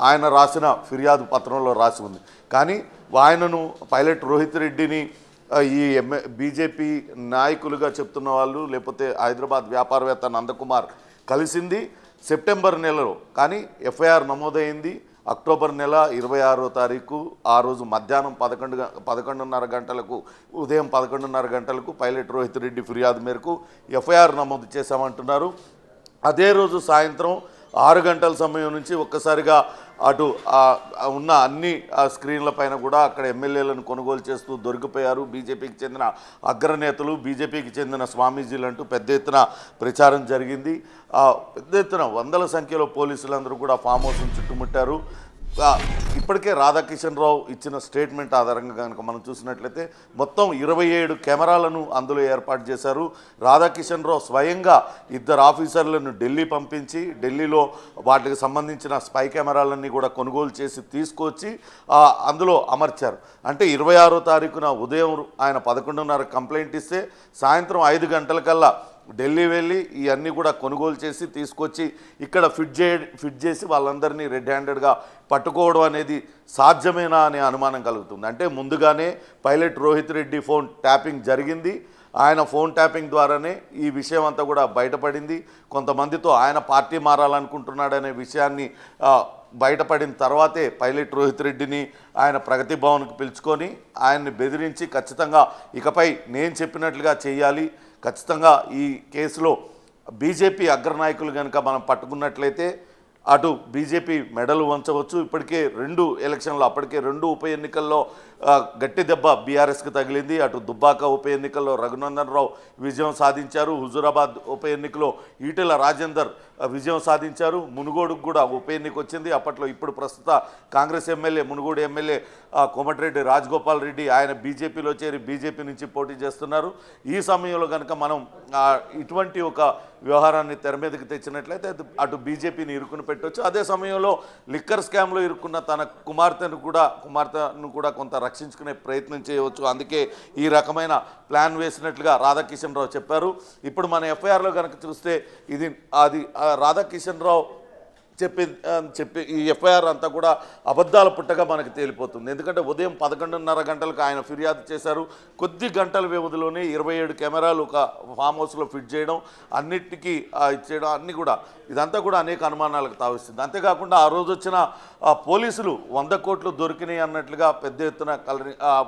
ఆయన రాసిన ఫిర్యాదు పత్రంలో రాసి ఉంది. కానీ ఆయనను పైలట్ రోహిత్ రెడ్డిని ఈ బీజేపీ నాయకులుగా చెప్తున్న వాళ్ళు లేకపోతే హైదరాబాద్ వ్యాపారవేత్త నందకుమార్ కలిసింది సెప్టెంబర్ నెలలో. కానీ ఎఫ్ఐఆర్ నమోదైంది అక్టోబర్ నెల 26వ తారీఖు. ఆ రోజు మధ్యాహ్నం 11:30 గంటలకు ఉదయం 11:30 గంటలకు పైలట్ రోహిత్ రెడ్డి ఫిర్యాదు మేరకు ఎఫ్ఐఆర్ నమోదు చేశామంటున్నారు. అదే రోజు సాయంత్రం 6 గంటల సమయం నుంచి ఒక్కసారిగా అటు ఉన్న అన్ని స్క్రీన్ల పైన కూడా అక్కడ ఎమ్మెల్యేలను కొనుగోలు చేస్తూ దొరికిపోయారు. బీజేపీకి చెందిన అగ్రనేతలు, బీజేపీకి చెందిన స్వామీజీలు అంటూ పెద్ద ఎత్తున ప్రచారం జరిగింది. పెద్ద ఎత్తున 100ల సంఖ్యలో పోలీసులందరూ కూడా ఫామ్ హౌస్ను చుట్టుముట్టారు. ఇప్పటికే రాధాకిషన్ రావు ఇచ్చిన స్టేట్మెంట్ ఆధారంగా కనుక మనం చూసినట్లయితే మొత్తం 27 కెమెరాలను అందులో ఏర్పాటు చేశారు. రాధాకిషన్ రావు స్వయంగా 2 ఆఫీసర్లను ఢిల్లీ పంపించి ఢిల్లీలో వాటికి సంబంధించిన స్పై కెమెరాలన్నీ కూడా కొనుగోలు చేసి తీసుకొచ్చి అందులో అమర్చారు. అంటే 26వ తారీఖున ఉదయం ఆయన 11:30 కంప్లైంట్ ఇస్తే సాయంత్రం 5 గంటలకల్లా ఢిల్లీ వెళ్ళి ఇవన్నీ కూడా కొనుగోలు చేసి తీసుకొచ్చి ఇక్కడ ఫిట్ చేసి వాళ్ళందరినీ రెడ్ హ్యాండెడ్గా పట్టుకోవడం అనేది సాధ్యమేనా అనే అనుమానం కలుగుతుంది. అంటే ముందుగానే pilot Rohit Reddy phone tapping జరిగింది. ఆయన ఫోన్ ట్యాపింగ్ ద్వారానే ఈ విషయం అంతా కూడా బయటపడింది. కొంతమందితో ఆయన పార్టీ మారాలనుకుంటున్నాడనే విషయాన్ని బయటపడిన తర్వాతే పైలట్ రోహిత్ రెడ్డిని ఆయన ప్రగతి భవన్కి పిలుచుకొని ఆయన్ని బెదిరించి ఖచ్చితంగా ఇకపై నేను చెప్పినట్లుగా చేయాలి, ఖచ్చితంగా ఈ కేసులో బీజేపీ అగ్రనాయకులు కనుక మనం పట్టుకున్నట్లయితే అటు బీజేపీ మెడలు వంచవచ్చు. ఇప్పటికే 2 ఎలక్షన్లు, అప్పటికే 2 ఉప ఎన్నికల్లో గట్టి దెబ్బ బీఆర్ఎస్కి తగిలింది. అటు దుబ్బాక ఉప ఎన్నికల్లో రఘునందన్ రావు విజయం సాధించారు, హుజూరాబాద్ ఉప ఎన్నికలో ఈటెల రాజేందర్ విజయం సాధించారు, మునుగోడుకు కూడా ఉప ఎన్నిక వచ్చింది. అప్పట్లో ఇప్పుడు ప్రస్తుత కాంగ్రెస్ ఎమ్మెల్యే, మునుగోడు ఎమ్మెల్యే కోమటిరెడ్డి రాజగోపాల్ రెడ్డి ఆయన బీజేపీలో చేరి బీజేపీ నుంచి పోటీ చేస్తున్నారు. ఈ సమయంలో కనుక మనం ఇటువంటి ఒక వ్యవహారాన్ని తెర మీదకి తెచ్చినట్లయితే అటు బీజేపీని ఇరుకుని పెట్టవచ్చు. అదే సమయంలో లిక్కర్ స్కామ్లో ఇరుక్కున్న తన కుమార్తెను కూడా కొంత రక్షించుకునే ప్రయత్నం చేయవచ్చు. అందుకే ఈ రకమైన ప్లాన్ వేసినట్లుగా రాధాకిషన్ రావు చెప్పారు. ఇప్పుడు మన ఎఫ్ఐఆర్లో కనుక చూస్తే అది రాధాకిషన్ రావు చెప్పి ఈ ఎఫ్ఐఆర్ అంతా కూడా అబద్ధాల పుట్టగా మనకు తేలిపోతుంది. ఎందుకంటే ఉదయం 11:30 గంటలకు ఆయన ఫిర్యాదు చేశారు. కొద్ది గంటల వ్యవధిలోనే 27 కెమెరాలు ఒక ఫామ్ హౌస్లో ఫిట్ చేయడం, అన్నిటికీ ఇచ్చేయడం, అన్నీ కూడా ఇదంతా కూడా అనేక అనుమానాలకు తావిస్తుంది. అంతేకాకుండా ఆ రోజు వచ్చిన పోలీసులు 100 కోట్లు దొరికినాయి అన్నట్లుగా పెద్ద ఎత్తున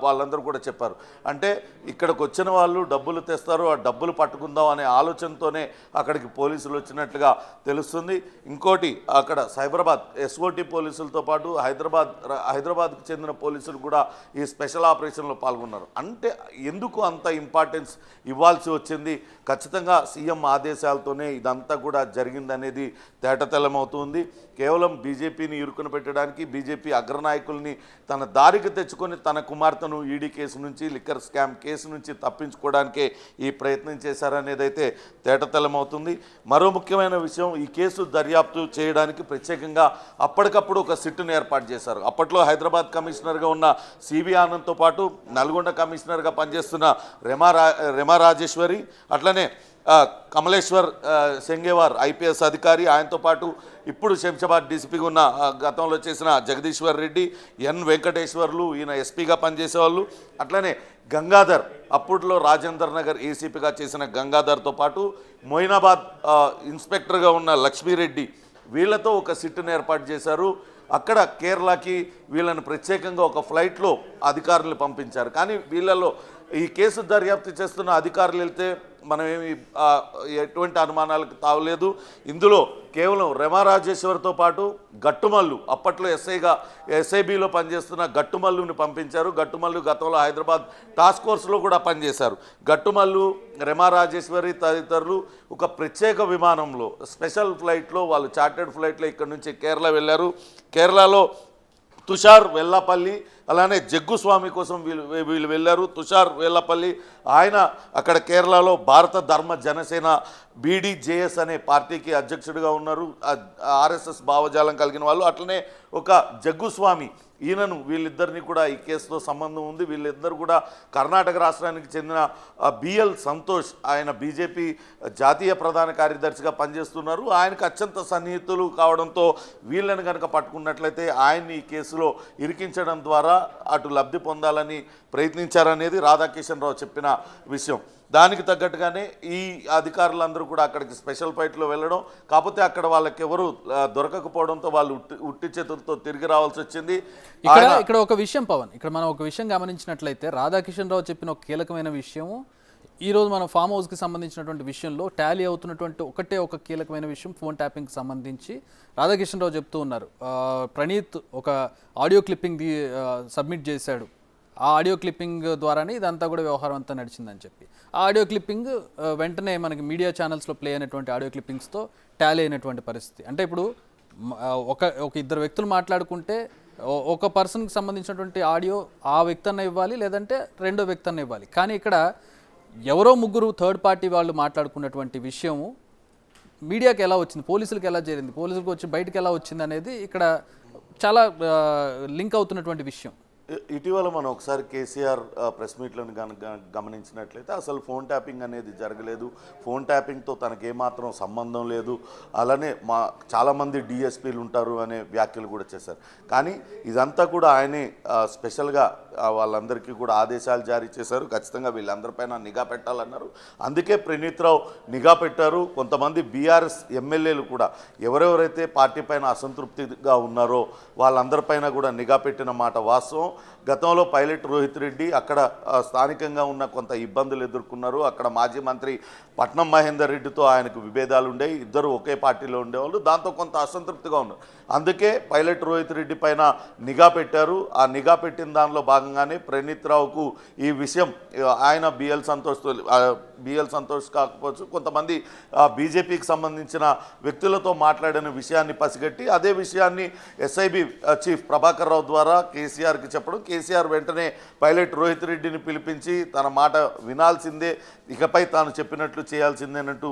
వాళ్ళందరూ కూడా చెప్పారు. అంటే ఇక్కడికి వచ్చిన వాళ్ళు డబ్బులు తెస్తారు, ఆ డబ్బులు పట్టుకుందాం అనే ఆలోచనతోనే అక్కడికి పోలీసులు వచ్చినట్లుగా తెలుస్తుంది. ఇంకోటి అక్కడ సైబరాబాద్ ఎస్ఓటి పోలీసులతో పాటు హైదరాబాద్కు చెందిన పోలీసులు కూడా ఈ స్పెషల్ ఆపరేషన్లో పాల్గొన్నారు. అంటే ఎందుకు అంత ఇంపార్టెన్స్ ఇవ్వాల్సి వచ్చింది? ఖచ్చితంగా సీఎం ఆదేశాలతోనే ఇదంతా కూడా జరిగిందనేది తేటతెల్లమవుతుంది. కేవలం బీజేపీని ఇరుకుని పెట్టడానికి, బీజేపీ అగ్రనాయకుల్ని తన దారికి తెచ్చుకొని తన కుమార్తెను ఈడీ కేసు నుంచి, లిక్కర్ స్కామ్ కేసు నుంచి తప్పించుకోవడానికే ఈ ప్రయత్నం చేశారనేది అయితే తేటతెల్లమవుతుంది. మరో ముఖ్యమైన విషయం, ఈ కేసు దర్యాప్తు చేయడానికి ప్రత్యేకంగా అప్పటికప్పుడు ఒక సిట్టును ఏర్పాటు చేశారు. అప్పట్లో హైదరాబాద్ కమిషనర్గా ఉన్న సివి ఆనంద్తో పాటు నల్గొండ కమిషనర్గా పనిచేస్తున్న రెమా రాజేశ్వరి, అట్లనే కమలేశ్వర్ సెంగేవార్ ఐపీఎస్ అధికారి, ఆయనతో పాటు ఇప్పుడు శంషాబాద్ డీసీపీగా ఉన్న గతంలో చేసిన జగదీశ్వర్ రెడ్డి, ఎన్ వెంకటేశ్వర్లు, ఈయన ఎస్పీగా పనిచేసేవాళ్ళు, అట్లనే గంగాధర్ అప్పట్లో రాజేందర్ నగర్ ఏసీపీగా చేసిన గంగాధర్తో పాటు మొయినాబాద్ ఇన్స్పెక్టర్గా ఉన్న లక్ష్మీరెడ్డి, వీళ్ళతో ఒక సిట్టును ఏర్పాటు చేశారు. అక్కడ కేరళకి వీళ్ళని ప్రత్యేకంగా ఒక ఫ్లైట్లో అధికారులు పంపించారు. కానీ వీళ్ళలో ఈ కేసు దర్యాప్తు చేస్తున్న అధికారులు వెళ్తే మనమేమి ఎటువంటి అనుమానాలకు తావలేదు. ఇందులో కేవలం రెమా రాజేశ్వర్తో పాటు గట్టుమల్లు, అప్పట్లో ఎస్ఐబిలో పనిచేస్తున్న గట్టుమల్లుని పంపించారు. గట్టుమల్లు గతంలో హైదరాబాద్ టాస్క్ ఫోర్స్లో కూడా పనిచేశారు. గట్టుమల్లు, రెమా రాజేశ్వరి తదితరులు ఒక ప్రత్యేక విమానంలో, స్పెషల్ ఫ్లైట్లో, వాళ్ళు చార్టెడ్ ఫ్లైట్లో ఇక్కడ నుంచి కేరళ వెళ్ళారు. కేరళలో తుషార్ వెల్లపల్లి, అలానే జగ్గుస్వామి కోసం వీళ్ళు వెళ్ళారు. తుషార్ వెల్లపల్లి ఆయన అక్కడ కేరళలో భారత ధర్మ జనసేన బీడీజేఎస్ అనే పార్టీకి అధ్యక్షుడిగా ఉన్నారు, ఆర్ఎస్ఎస్ భావజాలం కలిగిన వాళ్ళు. అట్లనే ఒక జగ్గుస్వామి, ఈయనను వీళ్ళిద్దరిని కూడా ఈ కేసుతో సంబంధం ఉంది. వీళ్ళిద్దరు కూడా కర్ణాటక రాష్ట్రానికి చెందిన బిఎల్ సంతోష్, ఆయన బీజేపీ జాతీయ ప్రధాన కార్యదర్శిగా పనిచేస్తున్నారు. ఆయనకు అత్యంత సన్నిహితులు కావడంతో వీళ్ళని కనుక పట్టుకున్నట్లయితే ఆయన్ని ఈ కేసులో ఇరికించడం ద్వారా అటు లబ్ధి పొందాలని ప్రయత్నించారనేది రాధాకిషన్ రావు చెప్పిన విషయం. దానికి తగ్గట్టుగానే ఈ అధికారులందరూ కూడా అక్కడికి స్పెషల్ ఫ్లైట్లో వెళ్ళడం, కాకపోతే అక్కడ వాళ్ళకి ఎవరు దొరకకపోవడంతో వాళ్ళు ఉట్టి చేతులతో తిరిగి రావాల్సి వచ్చింది. ఇక్కడ ఒక విషయం పవన్, ఇక్కడ మనం ఒక విషయం గమనించినట్లయితే రాధాకిషన్ రావు చెప్పిన ఒక కీలకమైన విషయం, ఈరోజు మన ఫామ్ హౌస్కి సంబంధించినటువంటి విషయంలో టాలీ అవుతున్నటువంటి ఒక కీలకమైన విషయం ఫోన్ ట్యాపింగ్కి సంబంధించి రాధాకిషన్ రావు చెప్తూ ఉన్నారు. ప్రణీత్ ఒక ఆడియో క్లిప్పింగ్ సబ్మిట్ చేశాడు, ఆ ఆడియో క్లిప్పింగ్ ద్వారానే ఇదంతా కూడా వ్యవహారం అంతా నడిచిందని చెప్పి, ఆ ఆడియో క్లిప్పింగ్ వెంటనే మనకి మీడియా ఛానల్స్లో ప్లే అయినటువంటి ఆడియో క్లిప్పింగ్స్తో టాలీ అయినటువంటి పరిస్థితి. అంటే ఇప్పుడు ఒక ఇద్దరు వ్యక్తులు మాట్లాడుకుంటే ఒక పర్సన్కి సంబంధించినటువంటి ఆడియో ఆ వ్యక్తి అన్న ఇవ్వాలి, లేదంటే రెండో వ్యక్తి అన్న ఇవ్వాలి. కానీ ఇక్కడ ఎవరో ముగ్గురు థర్డ్ పార్టీ వాళ్ళు మాట్లాడుకున్నటువంటి విషయము మీడియాకి ఎలా వచ్చింది, పోలీసులకు ఎలా చేరింది, పోలీసులకు వచ్చి బయటకు ఎలా వచ్చింది అనేది ఇక్కడ చాలా లింక్ అవుతున్నటువంటి విషయం. ఇటీవల మనం ఒకసారి కేసీఆర్ ప్రెస్ మీట్లను గమనించినట్లయితే అసలు ఫోన్ ట్యాపింగ్ అనేది జరగలేదు, ఫోన్ ట్యాపింగ్తో తనకేమాత్రం సంబంధం లేదు, అలానే చాలామంది డిఎస్పీలు ఉంటారు అనే వ్యాఖ్యలు కూడా చేశారు. కానీ ఇదంతా కూడా ఆయనే స్పెషల్గా వాళ్ళందరికీ కూడా ఆదేశాలు జారీ చేశారు. ఖచ్చితంగా వీళ్ళందరిపైన నిఘా పెట్టాలన్నారు. అందుకే ప్రణీత్ రావు నిఘా పెట్టారు. కొంతమంది బీఆర్ఎస్ ఎమ్మెల్యేలు కూడా ఎవరెవరైతే పార్టీ పైన అసంతృప్తిగా ఉన్నారో వాళ్ళందరిపైన కూడా నిఘా పెట్టిన మాట వాస్తవం. గతంలో పైలట్ రోహిత్ రెడ్డి అక్కడ స్థానికంగా ఉన్న కొంత ఇబ్బందులు ఎదుర్కొన్నారు. అక్కడ మాజీ మంత్రి పట్నం మహేందర్ రెడ్డితో ఆయనకు విభేదాలు ఉండేవి. ఇద్దరు ఒకే పార్టీలో ఉండేవాళ్ళు. దాంతో కొంత అసంతృప్తిగా ఉన్నారు. అందుకే పైలట్ రోహిత్ రెడ్డి పైన నిఘా పెట్టారు. ఆ నిఘా పెట్టిన దానిలో భాగంగానే ప్రణీత్ రావుకు ఈ విషయం ఆయన బిఎల్ సంతోష్ కాకపోవచ్చు, కొంతమంది బీజేపీకి సంబంధించిన వ్యక్తులతో మాట్లాడిన విషయాన్ని పసిగట్టి అదే విషయాన్ని ఎస్ఐబి చీఫ్ ప్రభాకర్ రావు ద్వారా కేసీఆర్కి చెప్పడం, కేసీఆర్ వెంటనే పైలట్ రోహిత్ రెడ్డిని పిలిపించి తన మాట వినాల్సిందే, ఇకపై తాను చెప్పినట్లు చేయాల్సిందేనంటూ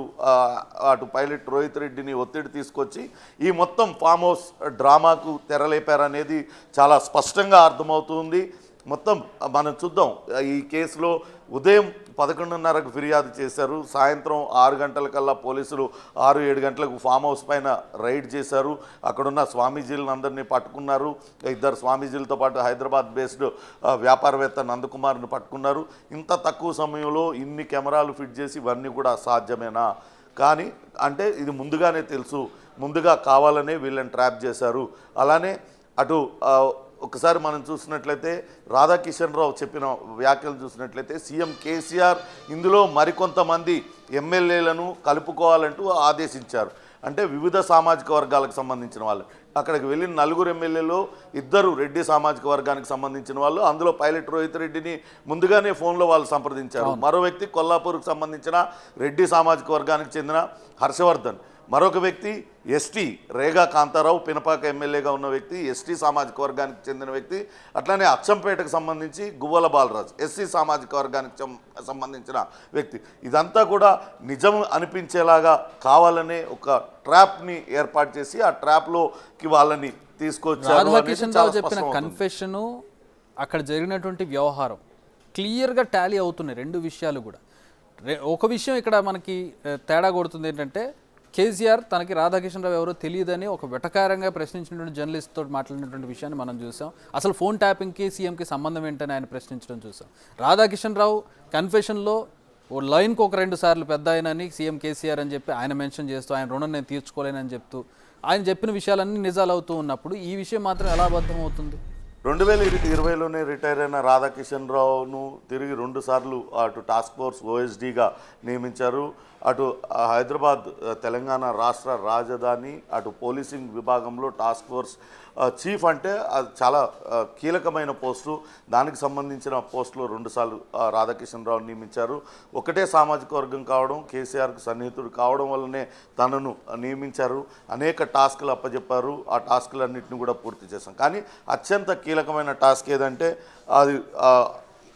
అటు పైలట్ రోహిత్ రెడ్డిని ఒత్తిడి తీసుకొచ్చి ఈ మొత్తం ఫామ్ హౌస్ డ్రామాకు తెరలేపారనేది చాలా స్పష్టంగా అర్థమవుతుంది. మొత్తం మనం చూద్దాం. ఈ కేసులో ఉదయం 11:30కు ఫిర్యాదు చేశారు. సాయంత్రం 6 గంటలకల్లా పోలీసులు 6-7 గంటలకు ఫామ్ హౌస్ పైన రైడ్ చేశారు. అక్కడున్న స్వామీజీలను అందరినీ పట్టుకున్నారు. 2 స్వామీజీలతో పాటు హైదరాబాద్ బేస్డ్ వ్యాపారవేత్త నందకుమార్ని పట్టుకున్నారు. ఇంత తక్కువ సమయంలో ఇన్ని కెమెరాలు ఫిట్ చేసి ఇవన్నీ కూడా సాధ్యమేనా? కానీ అంటే ఇది ముందుగానే తెలుసు, ముందుగా కావాలనే వీళ్ళని ట్రాప్ చేశారు. అలానే అటు ఒకసారి మనం చూసినట్లయితే రాధాకిషన్ రావు చెప్పిన వ్యాఖ్యలు చూసినట్లయితే సీఎం కేసీఆర్ ఇందులో మరికొంతమంది ఎమ్మెల్యేలను కలుపుకోవాలంటూ ఆదేశించారు. అంటే వివిధ సామాజిక వర్గాలకు సంబంధించిన వాళ్ళు. అక్కడికి వెళ్ళిన 4 ఎమ్మెల్యేలు 2 రెడ్డి సామాజిక వర్గానికి సంబంధించిన వాళ్ళు. అందులో పైలట్ రోహిత్ రెడ్డిని ముందుగానే ఫోన్లో వాళ్ళు సంప్రదించారు. మరో వ్యక్తి కొల్లాపూర్కు సంబంధించిన రెడ్డి సామాజిక వర్గానికి చెందిన హర్షవర్ధన్, మరొక వ్యక్తి ఎస్టీ రేగా కాంతారావు, పినపాక ఎమ్మెల్యేగా ఉన్న వ్యక్తి ఎస్టీ సామాజిక వర్గానికి చెందిన వ్యక్తి. అట్లానే అచ్చంపేటకు సంబంధించి గువ్వల బాలరాజు ఎస్సీ సామాజిక వర్గానికి సంబంధించిన వ్యక్తి. ఇదంతా కూడా నిజం అనిపించేలాగా కావాలనే ఒక ట్రాప్ని ఏర్పాటు చేసి ఆ ట్రాప్లోకి వాళ్ళని తీసుకొచ్చారు. రాధాకిషన్ రావు చెప్పిన కన్ఫెషను, అక్కడ జరిగినటువంటి వ్యవహారం క్లియర్గా టాలీ అవుతున్నాయి. 2 విషయాలు కూడా. ఒక విషయం ఇక్కడ మనకి తేడా కొడుతుంది ఏంటంటే, కేసీఆర్ తనకి రాధాకిషన్ రావు ఎవరో తెలియదని ఒక వెటకారంగా ప్రశ్నించినటువంటి జర్నలిస్ట్తో మాట్లాడినటువంటి విషయాన్ని మనం చూసాం. అసలు ఫోన్ ట్యాపింగ్కి సీఎంకి సంబంధం ఏంటని ఆయన ప్రశ్నించడం చూసాం. రాధాకిషన్ రావు కన్ఫెషన్లో ఓ లైన్కి 1-2 సార్లు పెద్ద ఆయనని సీఎం కేసీఆర్ అని చెప్పి ఆయన మెన్షన్ చేస్తూ ఆయన రుణం నేను తీర్చుకోలేనని చెప్తూ ఆయన చెప్పిన విషయాలన్నీ నిజాలు అవుతూ ఉన్నప్పుడు ఈ విషయం మాత్రం ఎలా అబద్ధం అవుతుంది? 2020లోనే రిటైర్ అయిన రాధాకిషన్ రావును తిరిగి 2 సార్లు అటు టాస్క్ ఫోర్స్ ఓఎస్డీగా నియమించారు. అటు హైదరాబాద్ తెలంగాణ రాష్ట్ర రాజధాని అటు పోలీసింగ్ విభాగంలో టాస్క్ ఫోర్స్ చీఫ్ అంటే అది చాలా కీలకమైన పోస్టు. దానికి సంబంధించిన పోస్టులో 2 సార్లు రాధాకిషన్ రావు నియమించారు. ఒకటే సామాజిక వర్గం కావడం, కేసీఆర్కు సన్నిహితుడు కావడం వల్లనే తనను నియమించారు. అనేక టాస్కులు అప్పచెప్పారు. ఆ టాస్కులన్నింటినీ కూడా పూర్తి చేశాం. కానీ అత్యంత కీలకమైన టాస్క్ ఏదంటే అది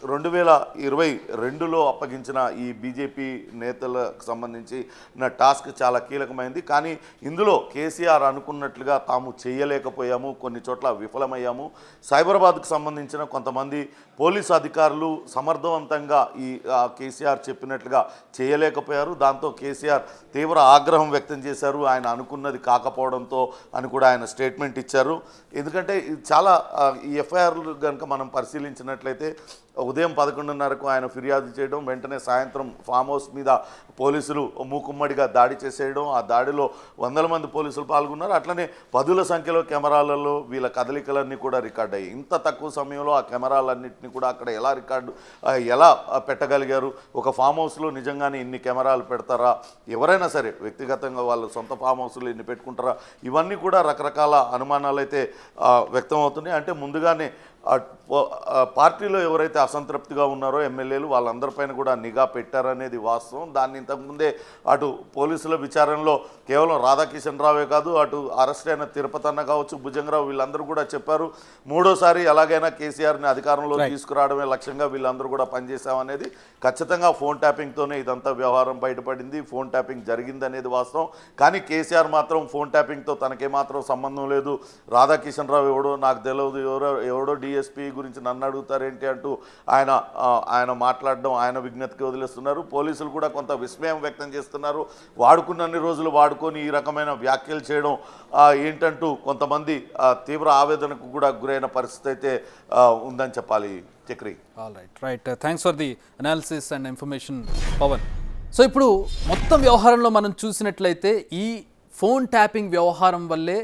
2022లో అప్పగించిన ఈ బీజేపీ నేతలకు సంబంధించి నా టాస్క్ చాలా కీలకమైంది. కానీ ఇందులో కేసీఆర్ అనుకున్నట్లుగా తాము చేయలేకపోయాము, కొన్ని చోట్ల విఫలమయ్యాము. సైబరాబాద్కు సంబంధించిన కొంతమంది పోలీసు అధికారులు సమర్థవంతంగా ఈ కేసీఆర్ చెప్పినట్లుగా చేయలేకపోయారు. దాంతో కేసీఆర్ తీవ్ర ఆగ్రహం వ్యక్తం చేశారు. ఆయన అనుకున్నది కాకపోవడంతో అని కూడా ఆయన స్టేట్మెంట్ ఇచ్చారు. ఎందుకంటే ఇది చాలా ఈ ఎఫ్ఐఆర్లు కనుక మనం పరిశీలించినట్లయితే ఉదయం 11:30కు ఆయన ఫిర్యాదు చేయడం, వెంటనే సాయంత్రం ఫామ్ హౌస్ మీద పోలీసులు మూకుమ్మడిగా దాడి చేసేయడం, ఆ దాడిలో 100 మంది పోలీసులు పాల్గొన్నారు. అట్లనే 10ల సంఖ్యలో కెమెరాలలో వీళ్ళ కదలికలన్నీ కూడా రికార్డ్ అయ్యాయి. ఇంత తక్కువ సమయంలో ఆ కెమెరాలన్నింటినీ కూడా అక్కడ ఎలా పెట్టగలిగారు? ఒక ఫామ్ హౌస్లో నిజంగానే ఇన్ని కెమెరాలు పెడతారా? ఎవరైనా సరే వ్యక్తిగతంగా వాళ్ళ సొంత ఫామ్ హౌస్లో ఇన్ని పెట్టుకుంటారా? ఇవన్నీ కూడా రకరకాల అనుమానాలు అయితే వ్యక్తం అవుతున్నాయి. అంటే ముందుగానే పార్టీలో ఎవరైతే అసంతృప్తిగా ఉన్నారో ఎమ్మెల్యేలు వాళ్ళందరిపైన కూడా నిఘా పెట్టారనేది వాస్తవం. దాన్ని ఇంతకుముందే అటు పోలీసుల విచారణలో కేవలం రాధాకిషన్ రావే కాదు, అటు అరెస్ట్ అయిన తిరుపతి అన్న కావచ్చు, భుజంగరావు వీళ్ళందరూ కూడా చెప్పారు. 3వసారి ఎలాగైనా కేసీఆర్ని అధికారంలో తీసుకురావడమే లక్ష్యంగా వీళ్ళందరూ కూడా పనిచేశామనేది. ఖచ్చితంగా ఫోన్ ట్యాపింగ్తోనే ఇదంతా వ్యవహారం బయటపడింది. ఫోన్ ట్యాపింగ్ జరిగిందనేది వాస్తవం. కానీ కేసీఆర్ మాత్రం ఫోన్ ట్యాపింగ్తో తనకేమాత్రం సంబంధం లేదు, రాధాకిషన్ రావు ఎవడో నాకు తెలియదు, ఎవడో డిఎస్పీ గురించి నన్ను అడుగుతారేంటి అంటూ ఆయన మాట్లాడడం ఆయన విజ్ఞతకి వదిలేస్తున్నారు. పోలీసులు కూడా కొంత విస్మయం వ్యక్తం చేస్తున్నారు. వాడుకున్నన్ని రోజులు వాడుకొని ఈ రకమైన వ్యాఖ్యలు చేయడం ఏంటంటూ కొంతమంది తీవ్ర ఆవేదనకు కూడా గురైన పరిస్థితి అయితే ఉందని చెప్పాలి. Chakri. Right thanks for the analysis and information Pavan. So ఇప్పుడు మొత్తం వ్యవహారంలో మనం చూసినట్లయితే ఈ ఫోన్ ట్యాపింగ్ వ్యవహారం వల్లే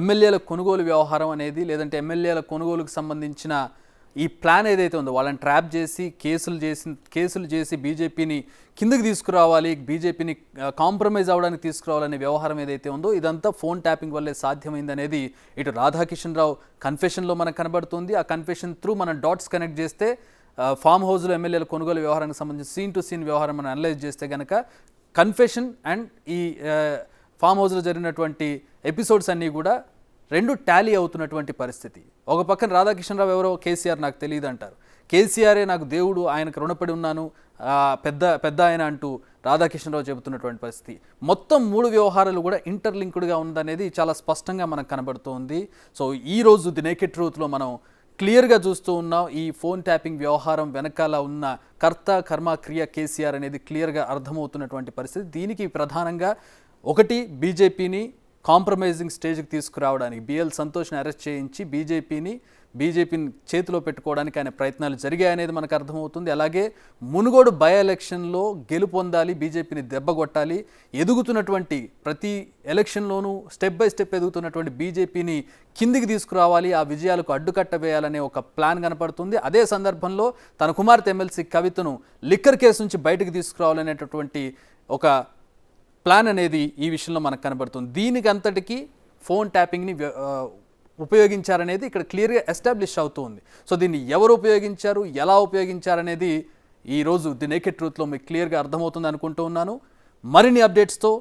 ఎమ్మెల్యేల కొనుగోలు వ్యవహారం అనేది, లేదంటే ఎమ్మెల్యేల కొనుగోలుకు సంబంధించిన ఈ ప్లాన్ ఏదైతే ఉందో వాళ్ళని ట్రాప్ చేసి కేసులు చేసి బీజేపీని కిందకి తీసుకురావాలి, బీజేపీని కాంప్రమైజ్ అవ్వడానికి తీసుకురావాలనే వ్యవహారం ఏదైతే ఉందో ఇదంతా ఫోన్ ట్యాపింగ్ వల్లే సాధ్యమైంది అనేది ఇటు రాధాకిషన్ రావు కన్ఫెషన్లో మనకు కనబడుతుంది. ఆ కన్ఫెషన్ త్రూ మనం డాట్స్ కనెక్ట్ చేస్తే ఫామ్ హౌస్లో ఎమ్మెల్యేల కొనుగోలు వ్యవహారానికి సంబంధించి సీన్ టు సీన్ వ్యవహారం మనం అనలైజ్ చేస్తే కనుక కన్ఫెషన్ అండ్ ఈ ఫామ్ హౌస్లో జరిగినటువంటి ఎపిసోడ్స్ అన్నీ కూడా రెండు టాలీ అవుతున్నటువంటి పరిస్థితి. ఒక పక్కన రాధాకిషన్ రావు ఎవరో కేసీఆర్ నాకు తెలియదు అంటారు, కేసీఆరే నాకు దేవుడు, ఆయనకు రుణపడి ఉన్నాను పెద్ద ఆయన అంటూ రాధాకిషన్ రావు చెబుతున్నటువంటి పరిస్థితి. మొత్తం 3 వ్యవహారాలు కూడా ఇంటర్లింక్డ్గా ఉందనేది చాలా స్పష్టంగా మనకు కనబడుతోంది. సో ఈరోజు ది నేకెడ్ ట్రూత్లో మనం క్లియర్గా చూస్తూ ఉన్నాం. ఈ ఫోన్ ట్యాపింగ్ వ్యవహారం వెనకాల ఉన్న కర్త కర్మ క్రియ కేసీఆర్ అనేది క్లియర్గా అర్థమవుతున్నటువంటి పరిస్థితి. దీనికి ప్రధానంగా ఒకటి బీజేపీని కాంప్రమైజింగ్ స్టేజ్కి తీసుకురావడానికి బిఎల్ సంతోష్ని అరెస్ట్ చేయించి బీజేపీని చేతిలో పెట్టుకోవడానికి ఆయన ప్రయత్నాలు జరిగాయనేది మనకు అర్థమవుతుంది. అలాగే మునుగోడు బై ఎలక్షన్లో గెలుపొందాలి, బీజేపీని దెబ్బగొట్టాలి, ఎదుగుతున్నటువంటి ప్రతి ఎలక్షన్లోనూ స్టెప్ బై స్టెప్ ఎదుగుతున్నటువంటి బీజేపీని కిందికి తీసుకురావాలి, ఆ విజయాలకు అడ్డుకట్ట వేయాలనే ఒక ప్లాన్ కనపడుతుంది. అదే సందర్భంలో తన కుమార్తె ఎమ్మెల్సీ కవితను లిక్కర్ కేసు నుంచి బయటకు తీసుకురావాలనేటటువంటి ఒక ప్లాన్ అనేది ఈ విషయంలో మనకు కనబడుతుంది. దీనికి అంతటికీ ఫోన్ ట్యాపింగ్ని ఉపయోగించారనేది ఇక్కడ క్లియర్గా ఎస్టాబ్లిష్ అవుతుంది. సో దీన్ని ఎవరు ఉపయోగించారు, ఎలా ఉపయోగించారనేది ఈరోజు ది నేకెడ్ ట్రూత్లో మీకు క్లియర్గా అర్థమవుతుంది అనుకుంటూ ఉన్నాను. మరిన్ని అప్డేట్స్తో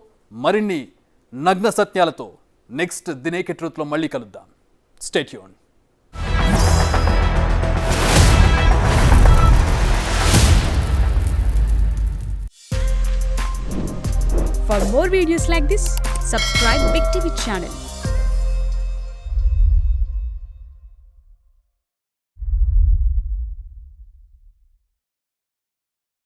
మరిన్ని నగ్న సత్యాలతో నెక్స్ట్ ది నేకెడ్ ట్రూత్లో మళ్ళీ కలుద్దాం. Stay tuned. For more videos like this, subscribe Big TV channel.